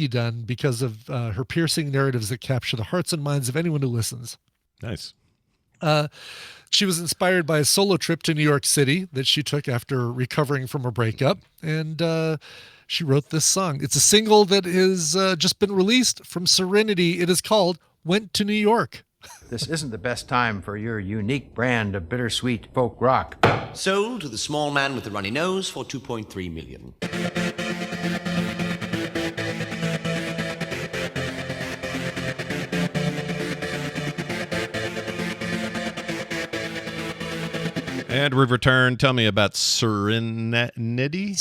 Dunn, because of her piercing narratives that capture the hearts and minds of anyone who listens. Nice. She was inspired by a solo trip to New York City that she took after recovering from a breakup, and she wrote this song. It's a single that has just been released from Serenity. It is called Went to New York. This isn't the best time for your unique brand of bittersweet folk rock. Sold to the small man with the runny nose for $2.3 million. And we've returned. Tell me about Serenity.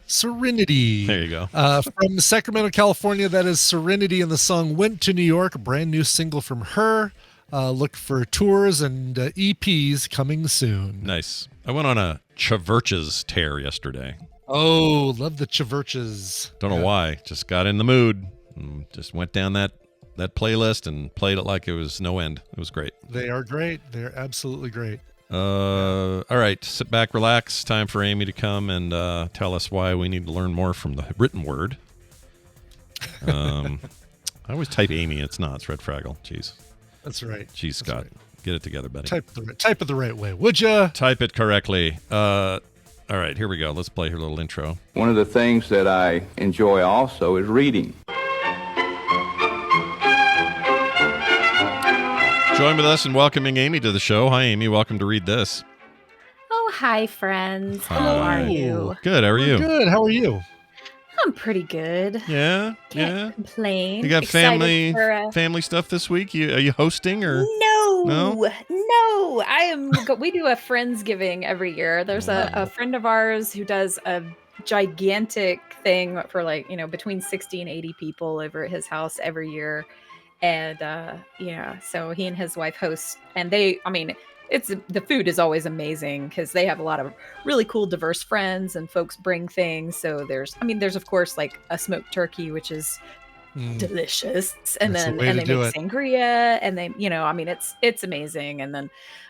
Serenity. There you go. From Sacramento, California, that is Serenity, and the song Went to New York, a brand new single from her. Look for tours and EPs coming soon. Nice. I went on a Chaverches tear yesterday. Oh, love the Chaverches. Don't know why. Just got in the mood. And just went down that playlist and played it like it was no end. It was great. They are great. They're absolutely great. All right. Sit back, relax. Time for Amy to come and tell us why we need to learn more from the written word. I always type Amy. It's not. It's Red Fraggle. Jeez. That's right. Jeez, Scott. Right. Get it together, buddy. Type it the right way, would you? Type it correctly. All right, here we go. Let's play her little intro. One of the things that I enjoy also is reading. Join with us in welcoming Amy to the show. Hi, Amy. Welcome to Read This. Oh, hi, friends. Hi. How are you? Good. How are you? Good. How are you? I'm pretty good. Yeah. Can't complain. You got Excited family stuff this week? Are you hosting or? No. No. We do a Friendsgiving every year. There's a friend of ours who does a gigantic thing for between 60 and 80 people over at his house every year. And so he and his wife host, and the food is always amazing because they have a lot of really cool diverse friends and folks bring things. So there's of course like a smoked turkey, which is delicious, and That's then the way and to they do make it. sangria, and they it's amazing. And then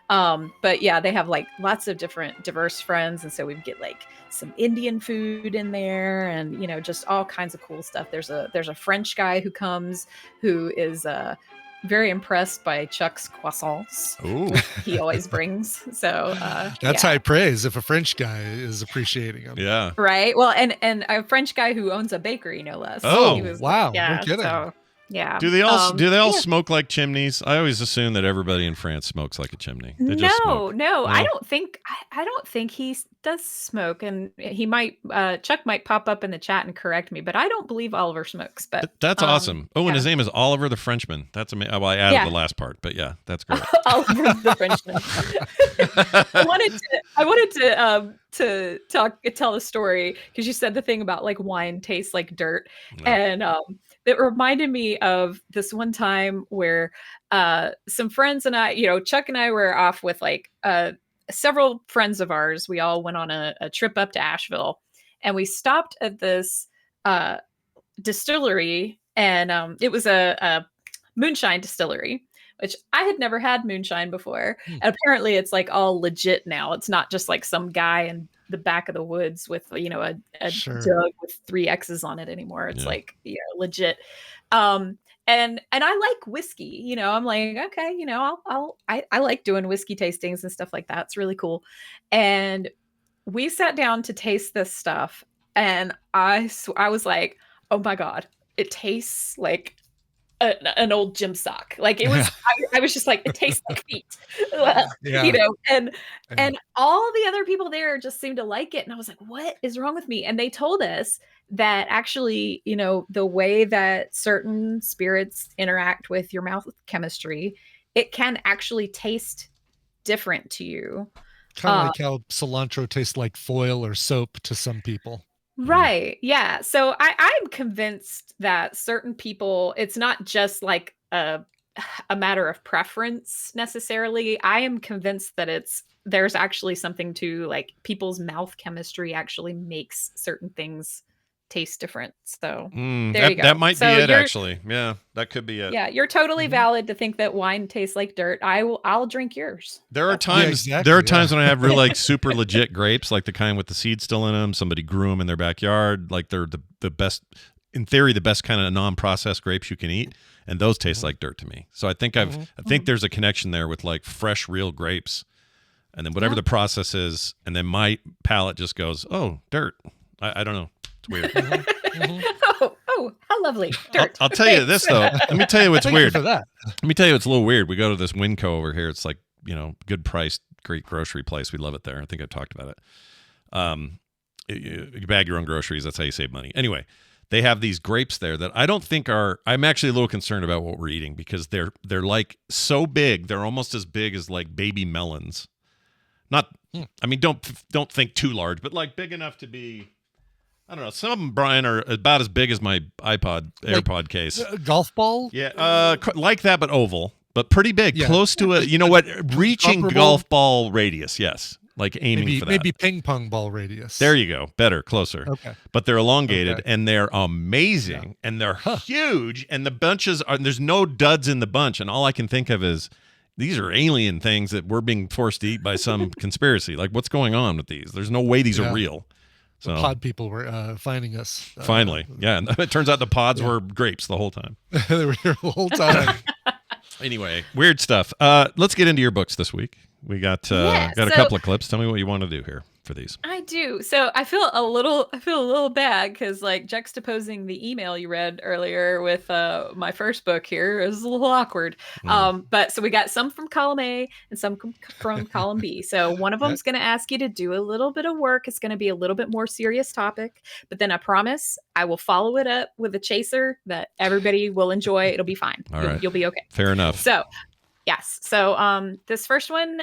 but yeah, they have like lots of different diverse friends, and so we get like some Indian food in there, and just all kinds of cool stuff. There's a French guy who comes who is very impressed by Chuck's croissants. Ooh. Which he always brings. So That's high praise if a French guy is appreciating them. Yeah. right. Well, and a French guy who owns a bakery, no less. Oh, wow. Yeah. No kidding. So, yeah. Do they all yeah. smoke like chimneys? I always assume that everybody in France smokes like a chimney. They just smoke. No. I don't think he does smoke, and he might Chuck might pop up in the chat and correct me, but I don't believe Oliver smokes. But That's awesome. Oh, and yeah. his name is Oliver the Frenchman. That's amazing. Well, I added the last part, but yeah, that's great. Oliver the Frenchman. I wanted to tell a story because you said the thing about like wine tastes like dirt, and it reminded me of this one time where some friends and I, Chuck and I were off with like several friends of ours. We all went on a trip up to Asheville, and we stopped at this distillery, and it was a moonshine distillery, which I had never had moonshine before. And apparently it's like all legit now. It's not just like some guy in the back of the woods with, a jug with 3 X's on it anymore. It's like, legit. And I like whiskey, I'm like, okay, I like doing whiskey tastings and stuff like that. It's really cool. And we sat down to taste this stuff, and I was like, oh my God, it tastes like an old gym sock. Like it was, I was just like, it tastes like feet, and all the other people there just seemed to like it. And I was like, what is wrong with me? And they told us that actually, the way that certain spirits interact with your mouth chemistry, it can actually taste different to you. Kind of like how cilantro tastes like foil or soap to some people. Right. Yeah. So I'm convinced that certain people, it's not just like a matter of preference necessarily. I am convinced that there's actually something to like people's mouth chemistry actually makes certain things taste different. So there you go. That might be it, actually. Yeah, that could be it. Yeah, you're totally valid to think that wine tastes like dirt. I'll drink yours. There are times. There are times when I have real like super legit grapes, like the kind with the seeds still in them. Somebody grew them in their backyard. Like they're the best, in theory, the best kind of non-processed grapes you can eat, and those taste like dirt to me. So I think I think there's a connection there with like fresh, real grapes, and then whatever the process is, and then my palate just goes, oh, dirt. I don't know. It's weird. Oh, how lovely. Dirt. I'll tell you this, though. Let me tell you what's weird. For that. Let me tell you what's a little weird. We go to this Winco over here. It's like, good price, great grocery place. We love it there. I think I talked about it. You bag your own groceries. That's how you save money. Anyway, they have these grapes there that I don't think I'm actually a little concerned about what we're eating because they're like so big. They're almost as big as like baby melons. Not, I mean, don't think too large, but like big enough to be, I don't know. Some of them, Brian, are about as big as my AirPod case. Golf ball? Yeah, like that, but oval, but pretty big, close to reaching golf ball radius. Yes, like aiming for that. Maybe ping pong ball radius. There you go. Better, closer. Okay. But they're elongated and they're amazing and they're huge and the bunches are. There's no duds in the bunch, and all I can think of is these are alien things that we're being forced to eat by some conspiracy. Like, what's going on with these? There's no way these are real. So, the pod people were finding us. Finally. Yeah. And it turns out the pods were grapes the whole time. They were here the whole time. Anyway, weird stuff. Let's get into your books this week. We got a couple of clips. Tell me what you want to do here for these. I do. So I feel a little bad because like juxtaposing the email you read earlier with my first book here is a little awkward. But so we got some from column A and some from column B. So one of them is going to ask you to do a little bit of work. It's going to be a little bit more serious topic, but then I promise I will follow it up with a chaser that everybody will enjoy. It'll be fine. All right. You'll be okay. Fair enough. So Yes. So this first one,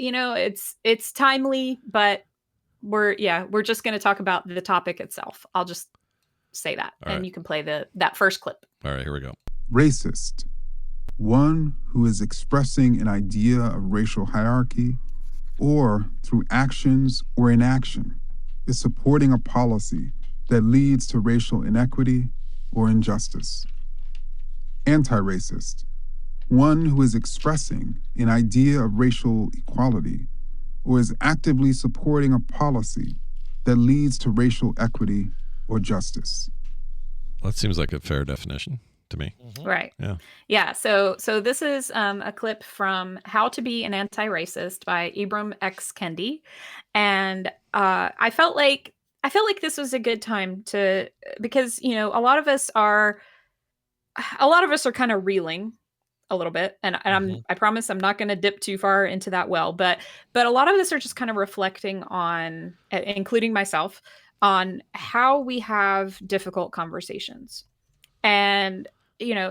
it's timely, but we're just going to talk about the topic itself. I'll just say that, All right. you can play that first clip. All right, here we go. Racist. One who is expressing an idea of racial hierarchy or through actions or inaction is supporting a policy that leads to racial inequity or injustice. Anti-racist. One who is expressing an idea of racial equality or is actively supporting a policy that leads to racial equity or justice. That seems like a fair definition to me. Right. Yeah. Yeah. So this is a clip from How to Be an Anti-Racist by Ibram X. Kendi. And I felt like this was a good time because, a lot of us are kind of reeling a little bit. And I promise I'm not going to dip too far into that well, but a lot of us are just kind of reflecting on, including myself, on how we have difficult conversations. And,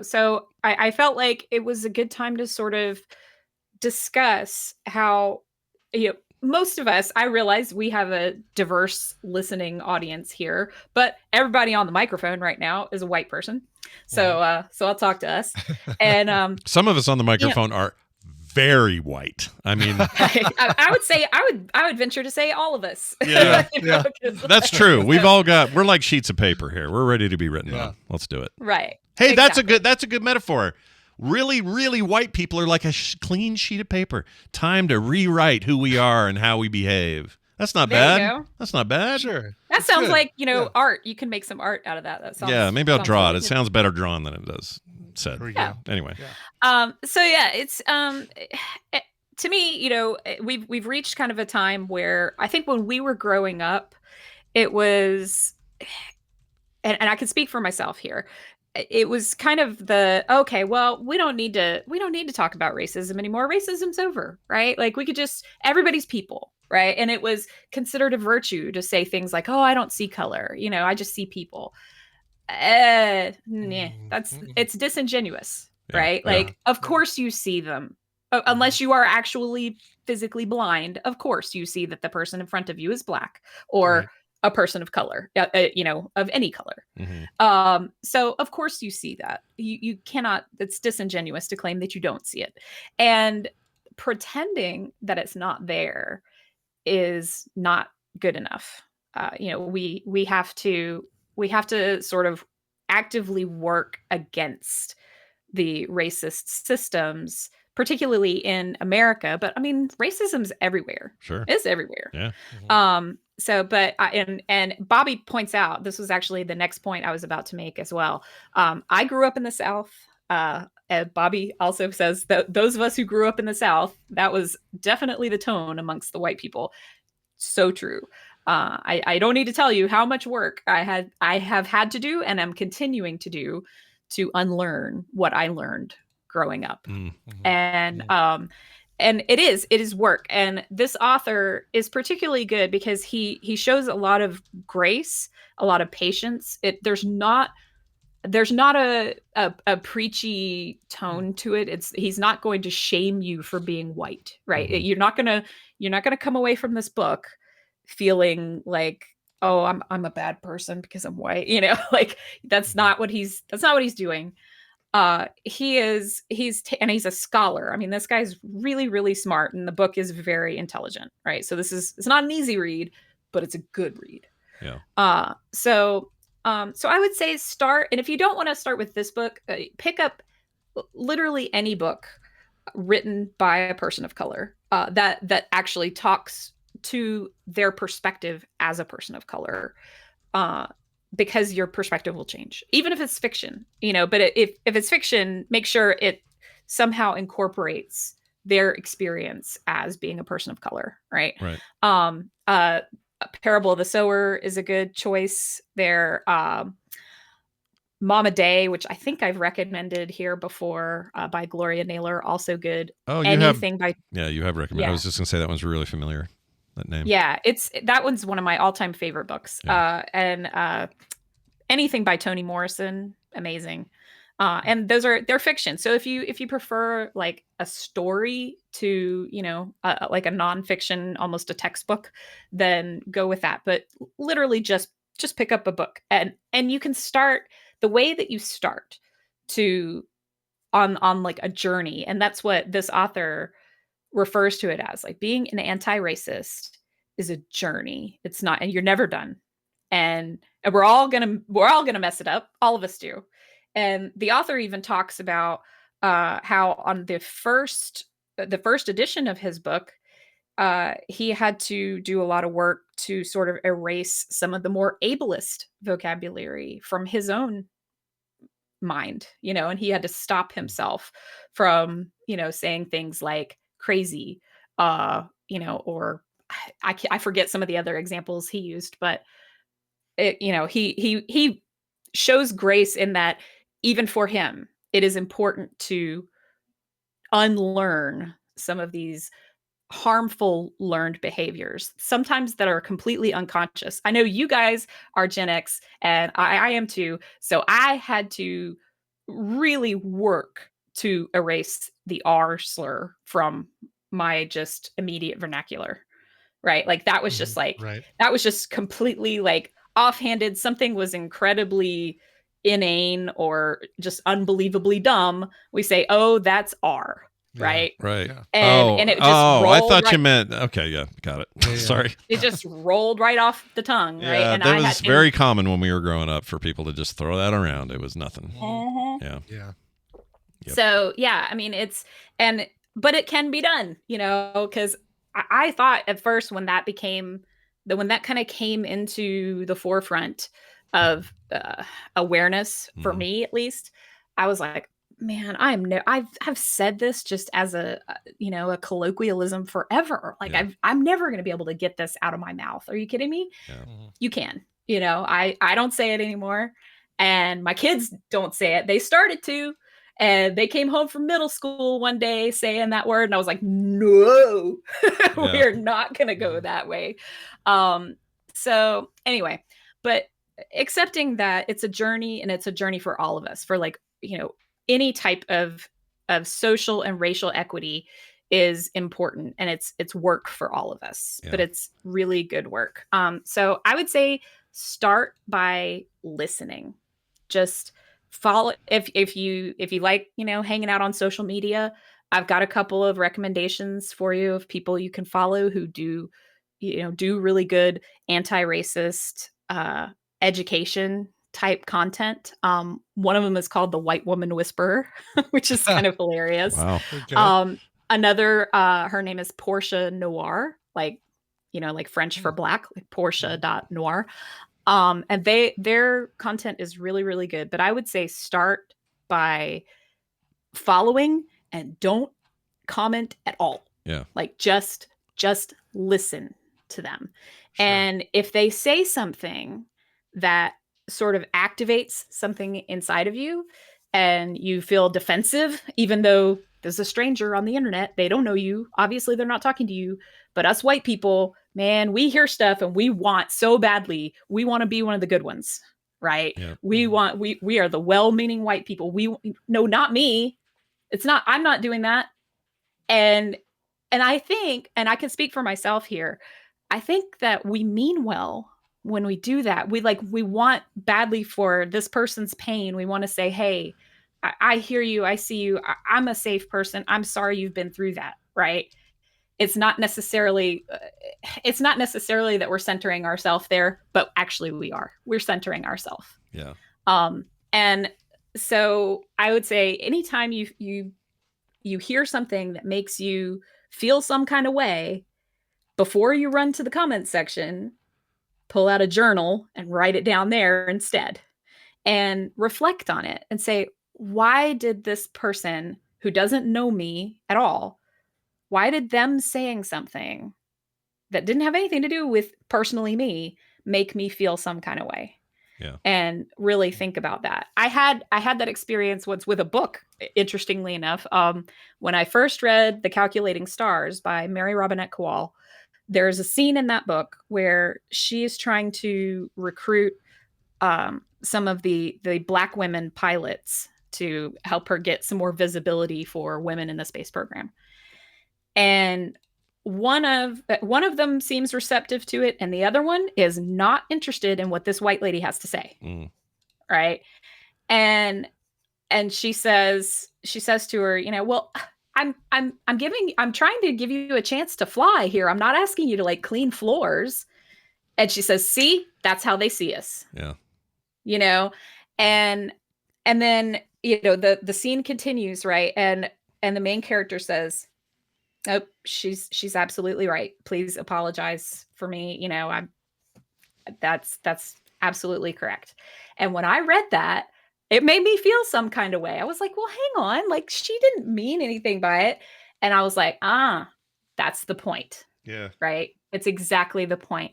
so I felt like it was a good time to sort of discuss how, most of us, I realize we have a diverse listening audience here, but everybody on the microphone right now is a white person. So, so I'll talk to us. And some of us on the microphone are very white. I mean, I would say, I would venture to say all of us. Yeah, that's true. We're like sheets of paper here. We're ready to be written on. Let's do it. Right. Hey, exactly. That's a good metaphor. Really, really white people are like a clean sheet of paper. Time to rewrite who we are and how we behave. That's not bad. That's not bad. Sure. That sounds like, art. You can make some art out of that. That sounds, maybe I'll draw it. It sounds better drawn than it does said. Anyway. So yeah, it's to me, we've reached kind of a time where I think when we were growing up, it was, and I can speak for myself here. It was kind of we don't need to talk about racism anymore. Racism's over, right? Like everybody's people, right? And it was considered a virtue to say things like, "Oh, I don't see color. I just see people." It's disingenuous, right? Like, of course you see them, unless you are actually physically blind. Of course you see that the person in front of you is black or a person of color, of any color. So of course you see that. You cannot, it's disingenuous to claim that you don't see it. And pretending that it's not there is not good enough. We have to sort of actively work against the racist systems, particularly in America. But I mean, racism's everywhere. Sure. It's everywhere. Yeah. So, but and Bobby points out, this was actually the next point I was about to make as well. I grew up in the South. And Bobby also says that those of us who grew up in the South, that was definitely the tone amongst the white people. So true. I don't need to tell you how much work I have had to do and am continuing to do to unlearn what I learned growing up. And it is work. And this author is particularly good because he shows a lot of grace, a lot of patience. There's not a preachy tone to it. He's not going to shame you for being white, right? You're not gonna come away from this book feeling like, oh, I'm a bad person because I'm white. Like that's not what he's doing. He's a scholar. I mean, this guy's really, really smart, and the book is very intelligent, right? So it's not an easy read, but it's a good read. Yeah. So I would say start, and if you don't want to start with this book, pick up literally any book written by a person of color that actually talks to their perspective as a person of color. Because your perspective will change, even if it's fiction, but if it's fiction, make sure it somehow incorporates their experience as being a person of color. Right. Parable of the Sower is a good choice there. Mama Day, which I think I've recommended here before, by Gloria Naylor, also good. Oh, you have recommended. Yeah. I was just gonna say that one's really familiar. That name. Yeah, that one's one of my all-time favorite books. And anything by Toni Morrison, amazing. And they're fiction. So if you prefer like a story to, like a nonfiction, almost a textbook, then go with that. But literally just pick up a book, and you can start the way that you start to on like a journey. And that's what this author refers to it as. Like, being an anti-racist is a journey. It's not, and you're never done. And we're all gonna mess it up. All of us do. And the author even talks about how on the first edition of his book, he had to do a lot of work to sort of erase some of the more ableist vocabulary from his own mind, and he had to stop himself from, saying things like crazy, or I forget some of the other examples he used, but he shows grace in that even for him, it is important to unlearn some of these harmful learned behaviors, sometimes that are completely unconscious. I know you guys are Gen X, and I am too. So I had to really work to erase the R slur from my just immediate vernacular, right? Like that was just like, right. that was just completely like offhanded. Something was incredibly inane or just unbelievably dumb. We say, oh, that's R. Right. Right. Yeah. And it just I thought right, you meant, okay. Yeah. Got it. Yeah. Sorry. it just rolled right off the tongue. Right. Yeah, And that I was had very common when we were growing up for people to just throw that around. It was nothing. Yeah. Yeah. Yep. So yeah, I mean, but it can be done, because I thought at first when that kind of came into the forefront of awareness for me, at least, I was like, man, I've said this just as a colloquialism forever. Like I'm never going to be able to get this out of my mouth. Are you kidding me? Yeah. You can, I don't say it anymore, and my kids don't say it. They started to. And they came home from middle school one day saying that word. And I was like, no, we're not going to go that way. So anyway, but accepting that it's a journey, and it's a journey for all of us, for like, any type of social and racial equity is important, and it's work for all of us, but it's really good work. So I would say start by listening. Just follow, if you like, hanging out on social media, I've got a couple of recommendations for you of people you can follow who do really good anti-racist education type content. One of them is called The White Woman Whisperer, which is kind of hilarious. Wow. Okay. Another, her name is Portia Noir, like French for black, like Portia.noir. And their content is really, really good. But I would say start by following and don't comment at all. Yeah. Like just listen to them. Sure. And if they say something that sort of activates something inside of you and you feel defensive, even though there's a stranger on the internet, they don't know you, obviously they're not talking to you, but us white people, man, we hear stuff and we want so badly, we want to be one of the good ones, right? Yeah. We are the well-meaning white people. No, not me. I'm not doing that. And I think, and I can speak for myself here, I think that we mean well when we do that. We want badly for this person's pain. We want to say, hey, I hear you. I see you. I'm a safe person. I'm sorry you've been through that. Right. It's not necessarily that we're centering ourselves there, but actually we're centering ourselves. Yeah. And so I would say anytime you hear something that makes you feel some kind of way, before you run to the comment section, pull out a journal and write it down there instead, and reflect on it and say, why did this person who doesn't know me at all, why did them saying something that didn't have anything to do with personally me make me feel some kind of way? Yeah. And really think about that. I had that experience once with a book, interestingly enough. When I first read The Calculating Stars by Mary Robinette Kowal, there's a scene in that book where she is trying to recruit some of the black women pilots to help her get some more visibility for women in the space program. And one of them seems receptive to it, and the other one is not interested in what this white lady has to say. Right. And she says to her, well, I'm trying to give you a chance to fly here. I'm not asking you to like clean floors. And she says, see, that's how they see us. Yeah. And then, the scene continues, right? And the main character says, oh, she's absolutely right. Please apologize for me. That's absolutely correct. And when I read that, it made me feel some kind of way. I was like, well, hang on. Like, she didn't mean anything by it. And I was like, that's the point. Yeah. Right. It's exactly the point.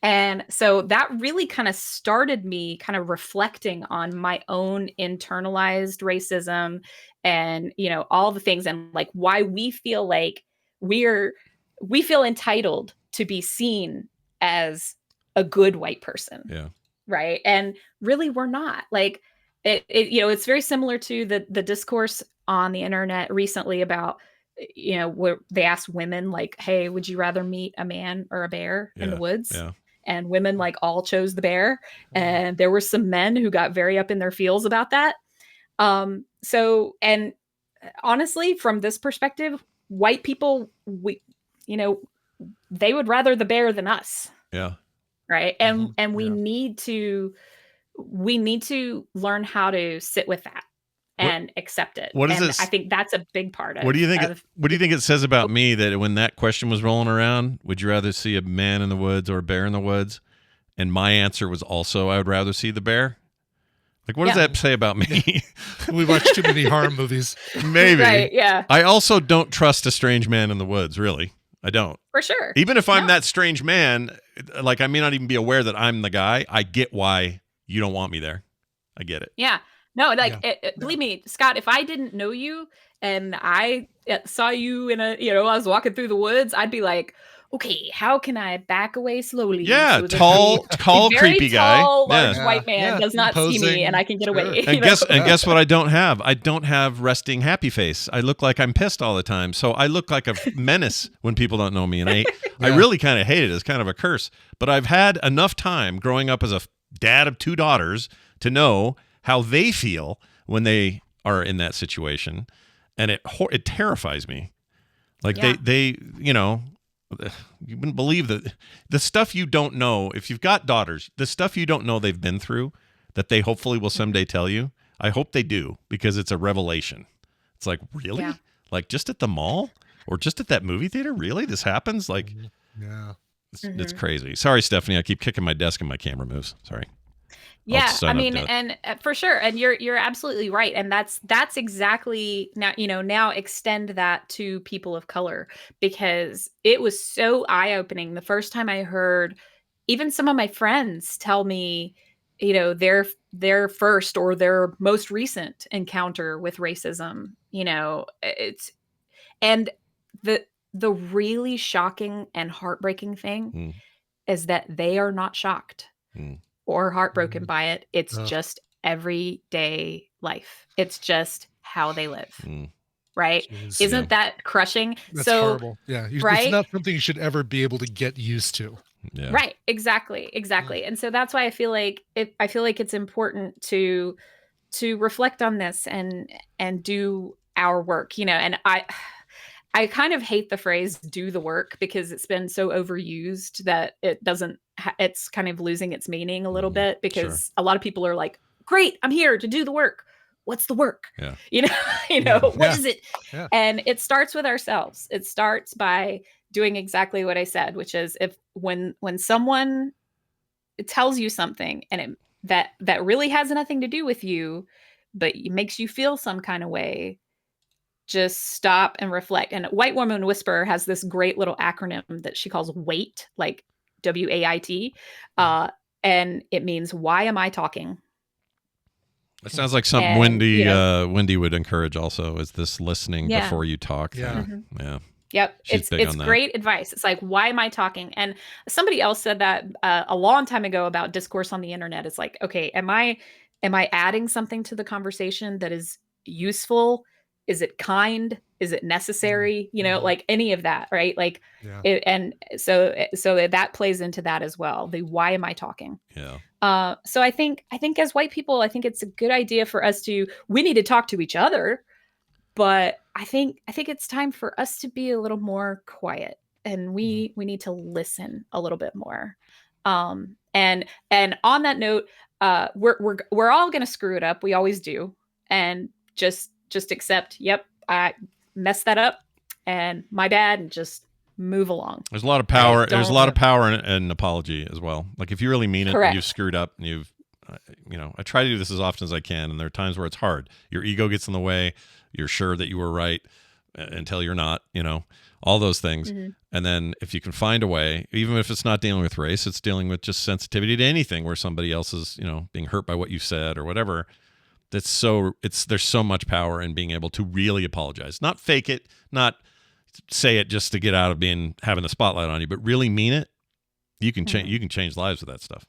And so that really kind of started me kind of reflecting on my own internalized racism and, all the things, and like why we feel like we feel entitled to be seen as a good white person. Yeah. Right. And really we're not. Like it's very similar to the discourse on the internet recently about, where they asked women like, hey, would you rather meet a man or a bear in the woods? Yeah. And women like all chose the bear. And there were some men who got very up in their feels about that. So, and honestly, from this perspective, white people, they would rather the bear than us. Yeah. Right. And we need to learn how to sit with that and accept it. What is and this? I think that's a big part of it. What do you think it says about me that when that question was rolling around, would you rather see a man in the woods or a bear in the woods? And my answer was also, I would rather see the bear. Like, what does that say about me? We watch too many horror movies. Maybe. Right, yeah. I also don't trust a strange man in the woods, really. I don't. For sure. Even if I'm that strange man, like I may not even be aware that I'm the guy, I get why you don't want me there. I get it. Yeah. No, like, believe me, Scott, if I didn't know you and I saw you in I was walking through the woods, I'd be like, okay, how can I back away slowly? Yeah, so tall, creepy guy. Large white man does not see me and I can get away. And guess what I don't have? I don't have resting happy face. I look like I'm pissed all the time. So I look like a menace when people don't know me. And I really kind of hate it. It's kind of a curse. But I've had enough time growing up as a dad of 2 daughters to know how they feel when they are in that situation. And it terrifies me. Like they you wouldn't believe that the stuff you don't know, if you've got daughters, the stuff you don't know they've been through that they hopefully will someday tell you. I hope they do, because it's a revelation. It's like, really? Yeah. Like just at the mall or just at that movie theater? Really? This happens? Like, yeah, it's crazy. Sorry, Stephanie. I keep kicking my desk and my camera moves. Sorry. Yeah, I mean, and for sure, and you're absolutely right, and that's exactly now extend that to people of color, because it was so eye-opening the first time I heard even some of my friends tell me, their first or their most recent encounter with racism. And the really shocking and heartbreaking thing is that they are not shocked. Or heartbroken by it. It's just everyday life. It's just how they live. Right? Jeez, Isn't that crushing? That's horrible. Yeah. Right? It's not something you should ever be able to get used to. Yeah. Right. Exactly. And so that's why I feel like it's important to reflect on this and do our work, and I kind of hate the phrase "do the work" because it's been so overused that it's kind of losing its meaning a little bit, because a lot of people are like, great, I'm here to do the work. What's the work? Yeah. What is it? Yeah. And it starts with ourselves. It starts by doing exactly what I said, which is when someone tells you something and that really has nothing to do with you, but it makes you feel some kind of way, just stop and reflect. And White Woman Whisperer has this great little acronym that she calls WAIT, like WAIT. And it means, why am I talking? It sounds like something Wendy would encourage also, is this listening before you talk. Yeah. Yeah. Yep. It's great advice. It's like, why am I talking? And somebody else said that a long time ago about discourse on the internet. It's like, okay, am I Am I adding something to the conversation that is useful? Is it kind? Is it necessary? You know, like any of that, right? Like, and so that plays into that as well. The why am I talking? Yeah. So I think as white people, I think it's a good idea for us we need to talk to each other, but I think it's time for us to be a little more quiet, and we need to listen a little bit more. And on that note, we're all going to screw it up. We always do. And just accept, yep, I messed that up and my bad, and just move along. There's a lot of power. There's a lot of power in an apology as well. Like if you really mean it, and you've screwed up, and you've, I try to do this as often as I can. And there are times where it's hard. Your ego gets in the way. You're sure that you were right until you're not, all those things. Mm-hmm. And then if you can find a way, even if it's not dealing with race, it's dealing with just sensitivity to anything where somebody else is, being hurt by what you said or whatever. There's so much power in being able to really apologize, not fake it, not say it just to get out of having the spotlight on you, but really mean it. You can change. You can change lives with that stuff.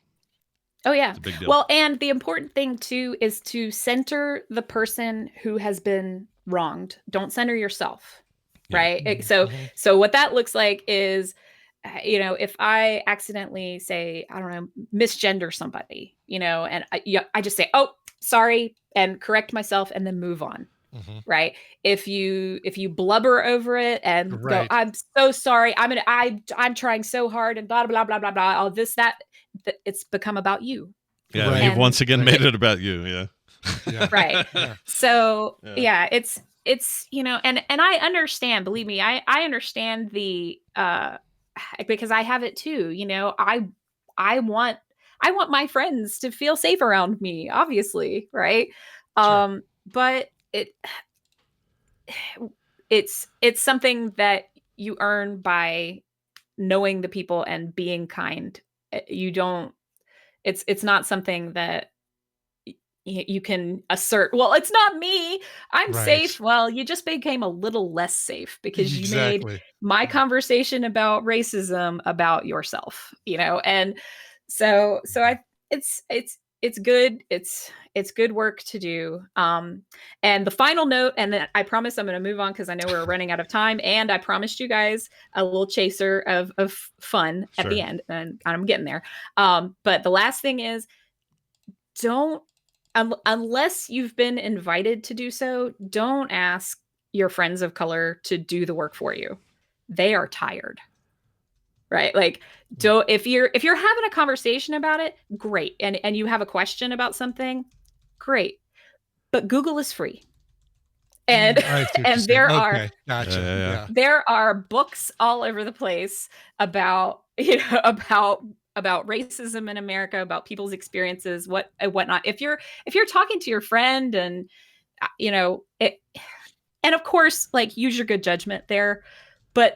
Oh yeah. It's a big deal. Well, and the important thing too is to center the person who has been wronged. Don't center yourself. Yeah. Right. So what that looks like is, if I accidentally say, I don't know, misgender somebody, and I just say, oh, sorry, and correct myself and then move on. Mm-hmm. Right. If you blubber over it and go, I'm so sorry. I'm trying so hard and blah, blah, blah, blah, blah, all this, that it's become about you. Yeah. Right. You've once again made it about you. Yeah. Yeah. Right. Yeah. So yeah, it's, and I understand, believe me, I understand the, because I have it too, I want my friends to feel safe around me, obviously. Right. Sure. But it's something that you earn by knowing the people and being kind. It's not something that you can assert, well, it's not me, I'm safe. Well, you just became a little less safe because you made my conversation about racism about yourself, and so it's good. It's good work to do. And the final note, and then I promise I'm going to move on because I know we're running out of time. And I promised you guys a little chaser of fun at the end, and I'm getting there. But the last thing is, don't, unless you've been invited to do so, don't ask your friends of color to do the work for you. They are tired. Right. Like, if you're having a conversation about it, great. And you have a question about something, great. But Google is free. And there there are books all over the place about, about racism in America, about people's experiences, whatnot. If you're talking to your friend and, and of course, like, use your good judgment there, but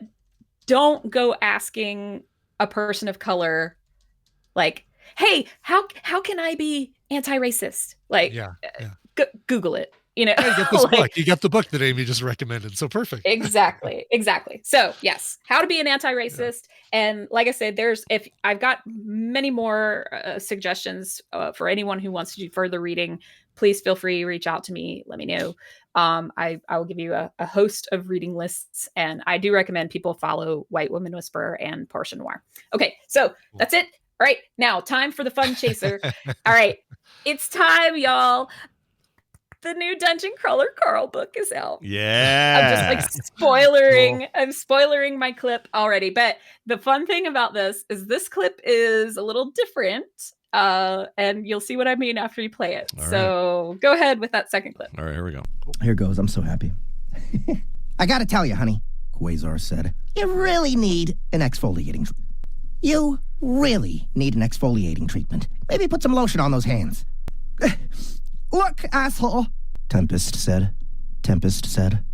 don't go asking a person of color, like, hey, how can I be anti-racist? Like, Google it. Hey, get this book. You got the book that Amy just recommended. So perfect. Exactly. So yes, how to be an anti-racist. Yeah. And like I said, I've got many more suggestions for anyone who wants to do further reading. Please feel free to reach out to me. Let me know. I will give you a host of reading lists, and I do recommend people follow White Woman Whisperer and Portia Noir. Okay, so that's it. All right, now time for the fun chaser. All right, it's time, y'all. The new Dungeon Crawler Carl book is out. Yeah. I'm just like spoilering. Cool. I'm spoilering my clip already. But the fun thing about this clip is a little different. And you'll see what I mean after you play it. All right. Go ahead with that second clip. All right, here we go. Here goes. I'm so happy. I gotta tell you, honey, Quasar said, you really need an exfoliating treatment. Maybe put some lotion on those hands. Look, asshole, Tempest said,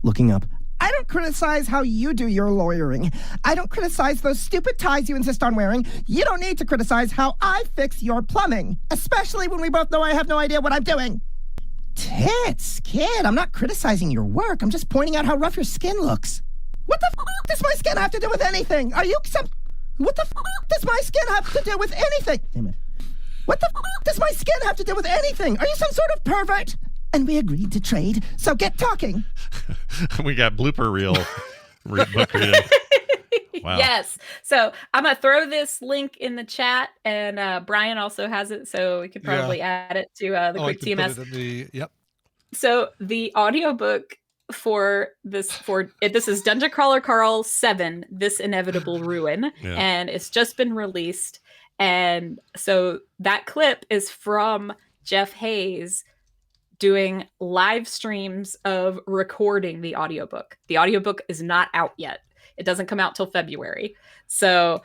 looking up. I don't criticize how you do your lawyering. I don't criticize those stupid ties you insist on wearing. You don't need to criticize how I fix your plumbing, especially when we both know I have no idea what I'm doing. Tits, kid, I'm not criticizing your work. I'm just pointing out how rough your skin looks. What the f*** does my skin have to do with anything? What the f*** does my skin have to do with anything? Damn it. What the does my skin have to do with anything? Are you some sort of pervert? And we agreed to trade, so get talking. We got blooper reel book reading. Wow. Yes. So I'm going to throw this link in the chat, and Brian also has it, so we could probably add it to the quick TMS. Yep. So the audiobook for this is Dungeon Crawler Carl 7, This Inevitable Ruin, and it's just been released. And so that clip is from Jeff Hayes doing live streams of recording the audiobook. The audiobook is not out yet. It doesn't come out till February. So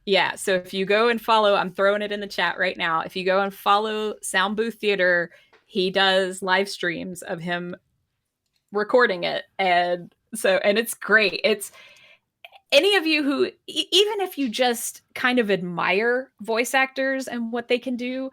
yeah, so if you go and follow, I'm throwing it in the chat right now. If you go and follow Sound Booth Theater, he does live streams of him recording it. And it's great. It's any of you who, even if you just kind of admire voice actors and what they can do,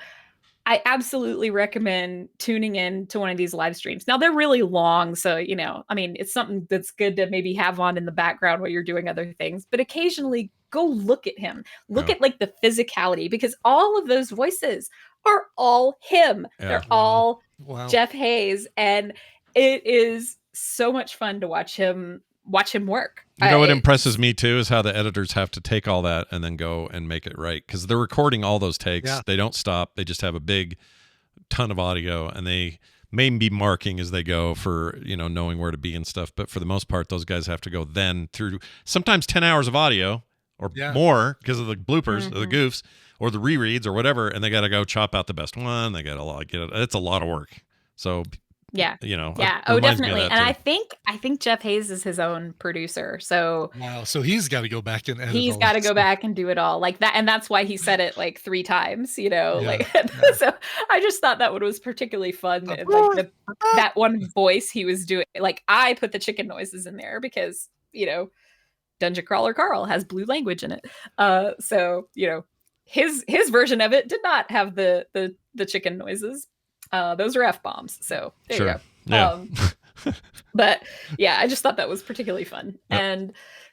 I absolutely recommend tuning in to one of these live streams. Now they're really long, so it's something that's good to maybe have on in the background while you're doing other things. But occasionally, go look at him. Look at like the physicality, because all of those voices are all him. Yeah. They're all Jeff Hayes, and it is so much fun to watch him work. You know what impresses me too is how the editors have to take all that and then go and make it right, because they're recording all those takes. They don't stop. They just have a big ton of audio, and they may be marking as they go for knowing where to be and stuff. But for the most part, those guys have to go then through sometimes 10 hours of audio or more because of the bloopers or the goofs or the rereads or whatever, and they got to go chop out the best one. They got to get it. It's a lot of work. So. Yeah. Oh, definitely. And I think Jeff Hayes is his own producer. So wow. So he's got to go back and edit. He's got to go back and do it all like that. And that's why he said it like 3 times, So I just thought that one was particularly fun. And, like that one voice he was doing, like I put the chicken noises in there because, Dungeon Crawler Carl has blue language in it. His version of it did not have the chicken noises. Those are F-bombs. So there you go. Yeah. But yeah, I just thought that was particularly fun. Yep. And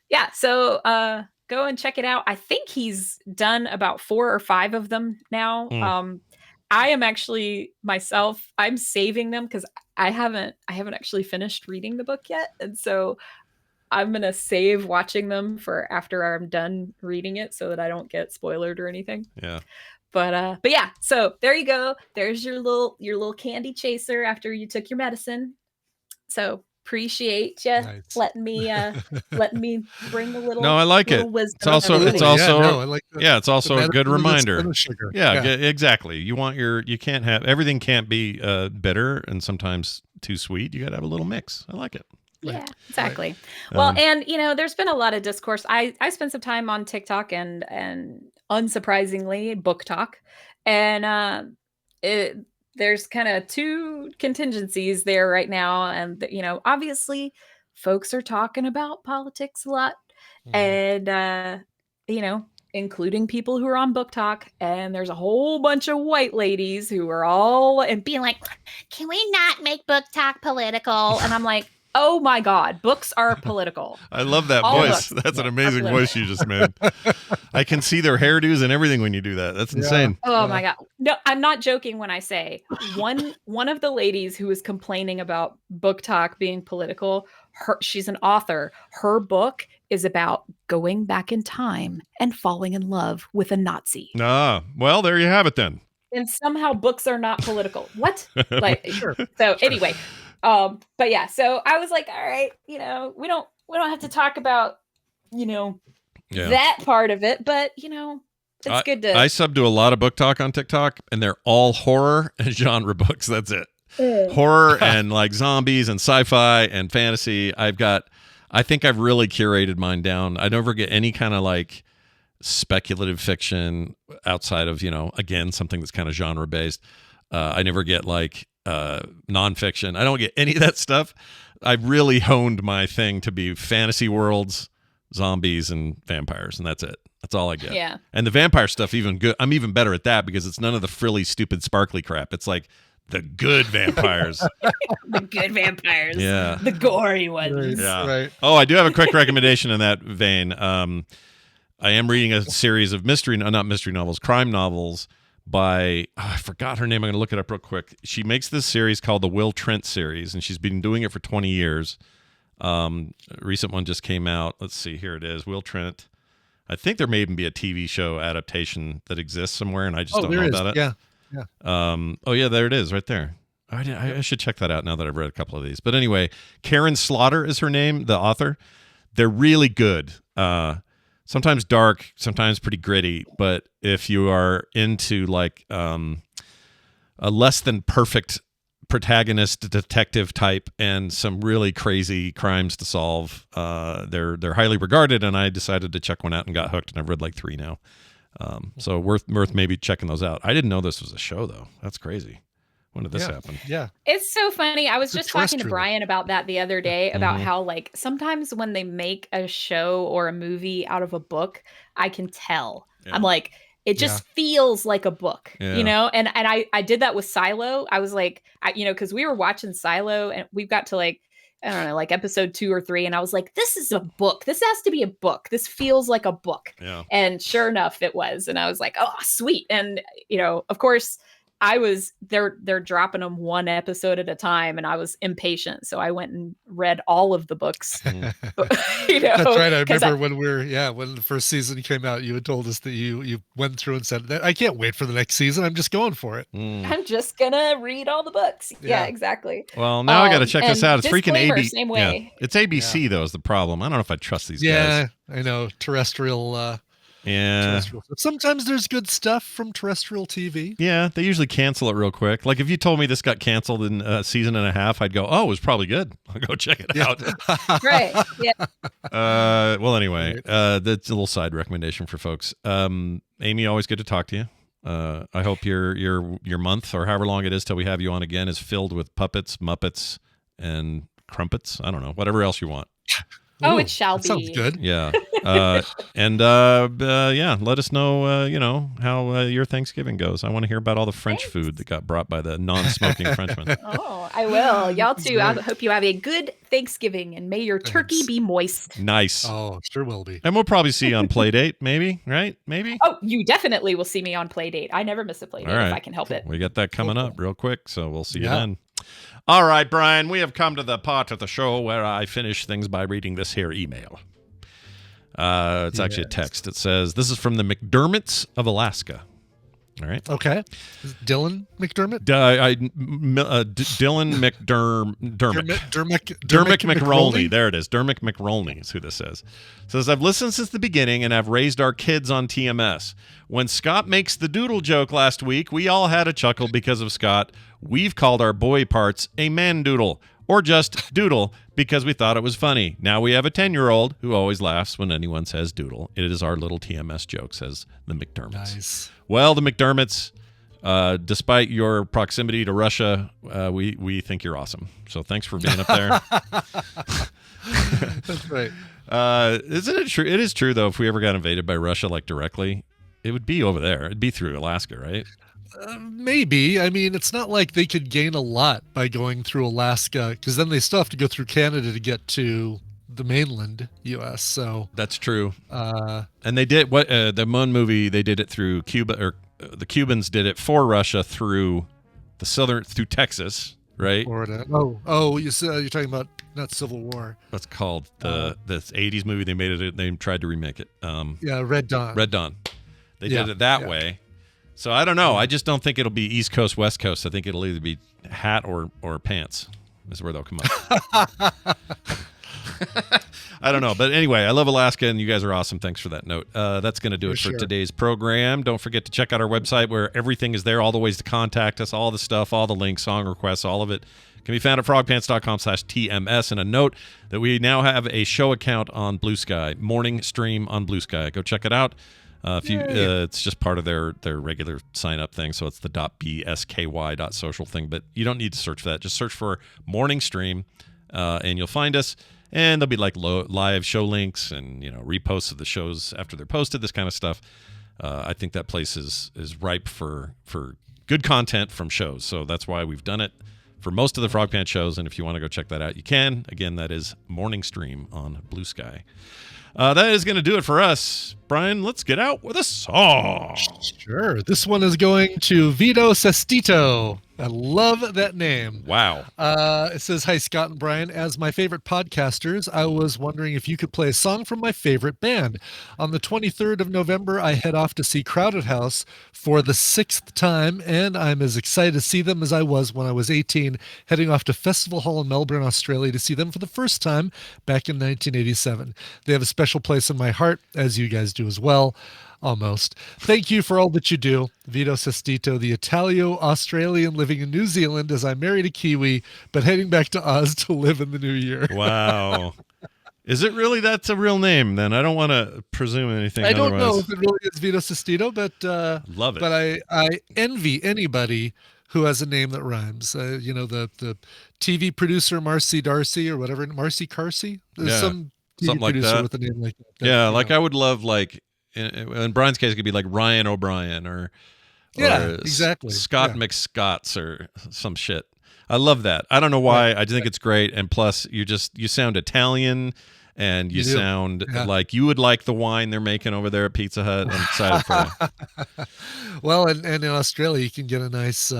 yeah, so go and check it out. I think he's done about 4 or 5 of them now. I am actually myself, I'm saving them because I haven't actually finished reading the book yet. And so I'm going to save watching them for after I'm done reading it so that I don't get spoiled or anything. Yeah. But yeah, so there you go. There's your little candy chaser after you took your medicine. So appreciate you letting me bring a little. No, I like it. It's also it's also a good reminder. Yeah, exactly. You can't have everything can't be bitter and sometimes too sweet. You got to have a little mix. I like it. Yeah, exactly. Well, and there's been a lot of discourse. I spent some time on TikTok and unsurprisingly Book Talk, and there's kind of 2 contingencies there right now, and obviously folks are talking about politics a lot, and including people who are on Book Talk, and there's a whole bunch of white ladies who are all and being like, can we not make Book Talk political? And I'm like, oh my God, books are political. I love that voice. That's an amazing voice you just made. I can see their hairdos and everything when you do that. That's insane. Oh my God. No, I'm not joking when I say one of the ladies who was complaining about Book Talk being political, she's an author. Her book is about going back in time and falling in love with a Nazi. Well, there you have it then. And somehow books are not political. What? Sure. So anyway, but yeah, so I was like, all right, we don't have to talk about, that part of it, but it's good to. I sub to a lot of Book Talk on TikTok, and they're all horror and genre books. That's it. Horror and like zombies and sci-fi and fantasy. I think I've really curated mine down. I never get any kind of like speculative fiction outside of, again, something that's kind of genre based. I never get like nonfiction. I don't get any of that stuff. I've really honed my thing to be fantasy worlds, zombies, and vampires, and that's it. That's all I get. Yeah. And the vampire stuff, even good. I'm even better at that because it's none of the frilly, stupid, sparkly crap. It's like the good vampires. The good vampires. Yeah. The gory ones. Yeah. Right. Oh, I do have a quick recommendation in that vein. I am reading a series of crime novels by I forgot her name. I'm going to look it up real quick. She makes this series called the Will Trent series, and she's been doing it for 20 years. A recent one just came out. Let's see. Here it is. Will Trent. I think there may even be a TV show adaptation that exists somewhere, and I just don't know about it. Yeah. Oh, yeah, there it is right there. I should check that out now that I've read a couple of these. But anyway, Karen Slaughter is her name, the author. They're really good. Sometimes dark, sometimes pretty gritty. But if you are into like a less than perfect protagonist detective type and some really crazy crimes to solve, they're highly regarded. And I decided to check one out and got hooked. And I've read like 3 now. So worth maybe checking those out. I didn't know this was a show though. That's crazy. When did this happen? Yeah. It's so funny. I was just talking to terrestrial. Brian about that the other day about how like sometimes when they make a show or a movie out of a book, I can tell. I'm like, it just feels like a book, you know? And I did that with Silo. I was like, because we were watching Silo and we got to like, I don't know, like episode 2 or 3. And I was like, this is a book. This has to be a book. This feels like a book. Yeah. And sure enough, it was. And I was like, oh, sweet. And, of course, they're dropping them 1 episode at a time, and I was impatient, so I went and read all of the books. That's right. I remember when the first season came out, you had told us that you went through and said, I can't wait for the next season. I'm just going for it. I'm just gonna read all the books. Yeah, exactly. Well, now I got to check this out. It's freaking ABC. Same way. Yeah. It's ABC though is the problem. I don't know if I trust these guys. Yeah, I know terrestrial. Terrestrial. Sometimes there's good stuff from terrestrial TV. Yeah, they usually cancel it real quick. Like if you told me this got canceled in a season and a half, I'd go, "Oh, it was probably good. I'll go check it out." Right. Yeah. Well, anyway, that's a little side recommendation for folks. Amy, always good to talk to you. I hope your month or however long it is till we have you on again is filled with puppets, muppets, and crumpets. I don't know, whatever else you want. Oh, it shall be. Sounds good. Yeah. Let us know, how your Thanksgiving goes. I want to hear about all the French food that got brought by the non-smoking Frenchman. Oh, I will. Y'all too. I hope you have a good Thanksgiving, and may your turkey be moist. Nice. Oh, sure will be. And we'll probably see you on Playdate, maybe, right? Maybe? Oh, you definitely will see me on Playdate. I never miss a Playdate if I can help it. We got that coming up real quick, so we'll see you then. All right, Brian, we have come to the part of the show where I finish things by reading this here email. It's actually a text. It says, this is from the McDermotts of Alaska. All right. Okay. Dylan McDermott? Dylan Dermick McRolney. There it is. Dermick McRolney is who this says. It says, I've listened since the beginning and I've raised our kids on TMS. When Scott makes the doodle joke last week, we all had a chuckle because of Scott. We've called our boy parts a man doodle or just doodle because we thought it was funny. Now we have a 10-year-old who always laughs when anyone says doodle. It is our little TMS joke, says the McDermotts. Nice. Well, the McDermotts, despite your proximity to Russia, we think you're awesome. So thanks for being up there. That's right. Isn't it true? It is true, though, if we ever got invaded by Russia, like directly, it would be over there. It'd be through Alaska, right? Maybe. I mean, it's not like they could gain a lot by going through Alaska, because then they still have to go through Canada to get to the mainland U.S. So that's true. And they did the Moon movie. They did it through Cuba, or the Cubans did it for Russia through through Texas, right? Florida. Oh, you're talking about not Civil War. That's called the 80s movie. They made it. They tried to remake it. Red Dawn. Red Dawn. They did it that way. So I don't know. I just don't think it'll be East Coast, West Coast. I think it'll either be hat or pants is where they'll come up. I don't know. But anyway, I love Alaska, and you guys are awesome. Thanks for that note. That's going to do it for today's program. Don't forget to check out our website where everything is there, all the ways to contact us, all the stuff, all the links, song requests, all of it can be found at frogpants.com/TMS. And a note that we now have a show account on Blue Sky, morning stream on Blue Sky. Go check it out. It's just part of their regular sign up thing, so it's the .bsky.social thing. But you don't need to search for that. Just search for morning stream, and you'll find us. And there'll be like live show links and reposts of the shows after they're posted. This kind of stuff. I think that place is ripe for good content from shows. So that's why we've done it for most of the Frog Pants shows. And if you want to go check that out, you can. Again, that is morning stream on Blue Sky. That is going to do it for us. Brian, let's get out with a song. Sure. This one is going to Vito Sestito. I love that name. Wow. It says, "Hi, Scott and Brian. As my favorite podcasters, I was wondering if you could play a song from my favorite band. On the 23rd of November, I head off to see Crowded House for the 6th time, and I'm as excited to see them as I was when I was 18, heading off to Festival Hall in Melbourne, Australia to see them for the first time back in 1987. They have a special place in my heart, as you guys do as well. Almost. Thank you for all that you do. Vito Sestito, the Italio-Australian living in New Zealand as I married a Kiwi, but heading back to Oz to live in the new year." Wow. Is it really that's a real name then? I don't want to presume anything I don't otherwise. know if it really is Vito Sestito, but Love it. But I envy anybody who has a name that rhymes. The TV producer Marcy Darcy or whatever, Marcy Carsey. There's Yeah, some TV something like producer that. with a name like that. Yeah, like I would love in Brian's case it could be like Ryan O'Brien or exactly. Scott McScotts or some shit. I love that. I don't know why. I just think it's great. And plus you sound Italian and you sound like you would like the wine they're making over there at Pizza Hut. I'm excited for you. Well, and in Australia you can get a nice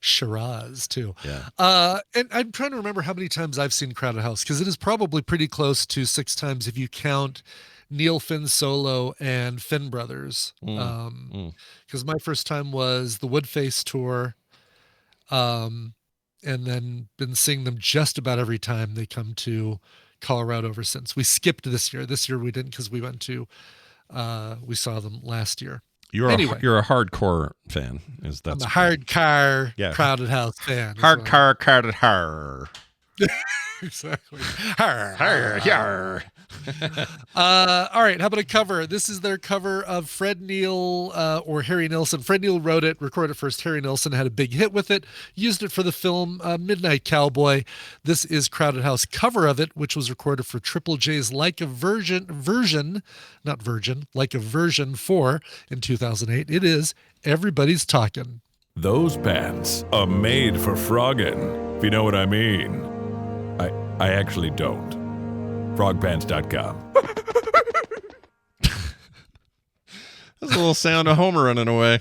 Shiraz too. Yeah. And I'm trying to remember how many times I've seen Crowded House, because it is probably pretty close to 6 times if you count Neil Finn Solo and Finn Brothers. Because my first time was the Woodface tour, and then been seeing them just about every time they come to Colorado ever since. We skipped this year. This year we didn't because we went to we saw them last year. You're a hardcore fan. I'm a hardcore Crowded House fan. Hardcore Crowded House. Exactly. All right, how about a cover? This is their cover of Fred Neil or Harry Nilsson. Fred Neil wrote it, recorded it first. Harry Nilsson had a big hit with it, used it for the film Midnight Cowboy. This is Crowded House cover of it, which was recorded for Triple J's Like a Virgin 4 in 2008. It is Everybody's Talking. Those pants are made for frogging, if you know what I mean. I actually don't. Frogpants.com. That's a little sound of Homer running away.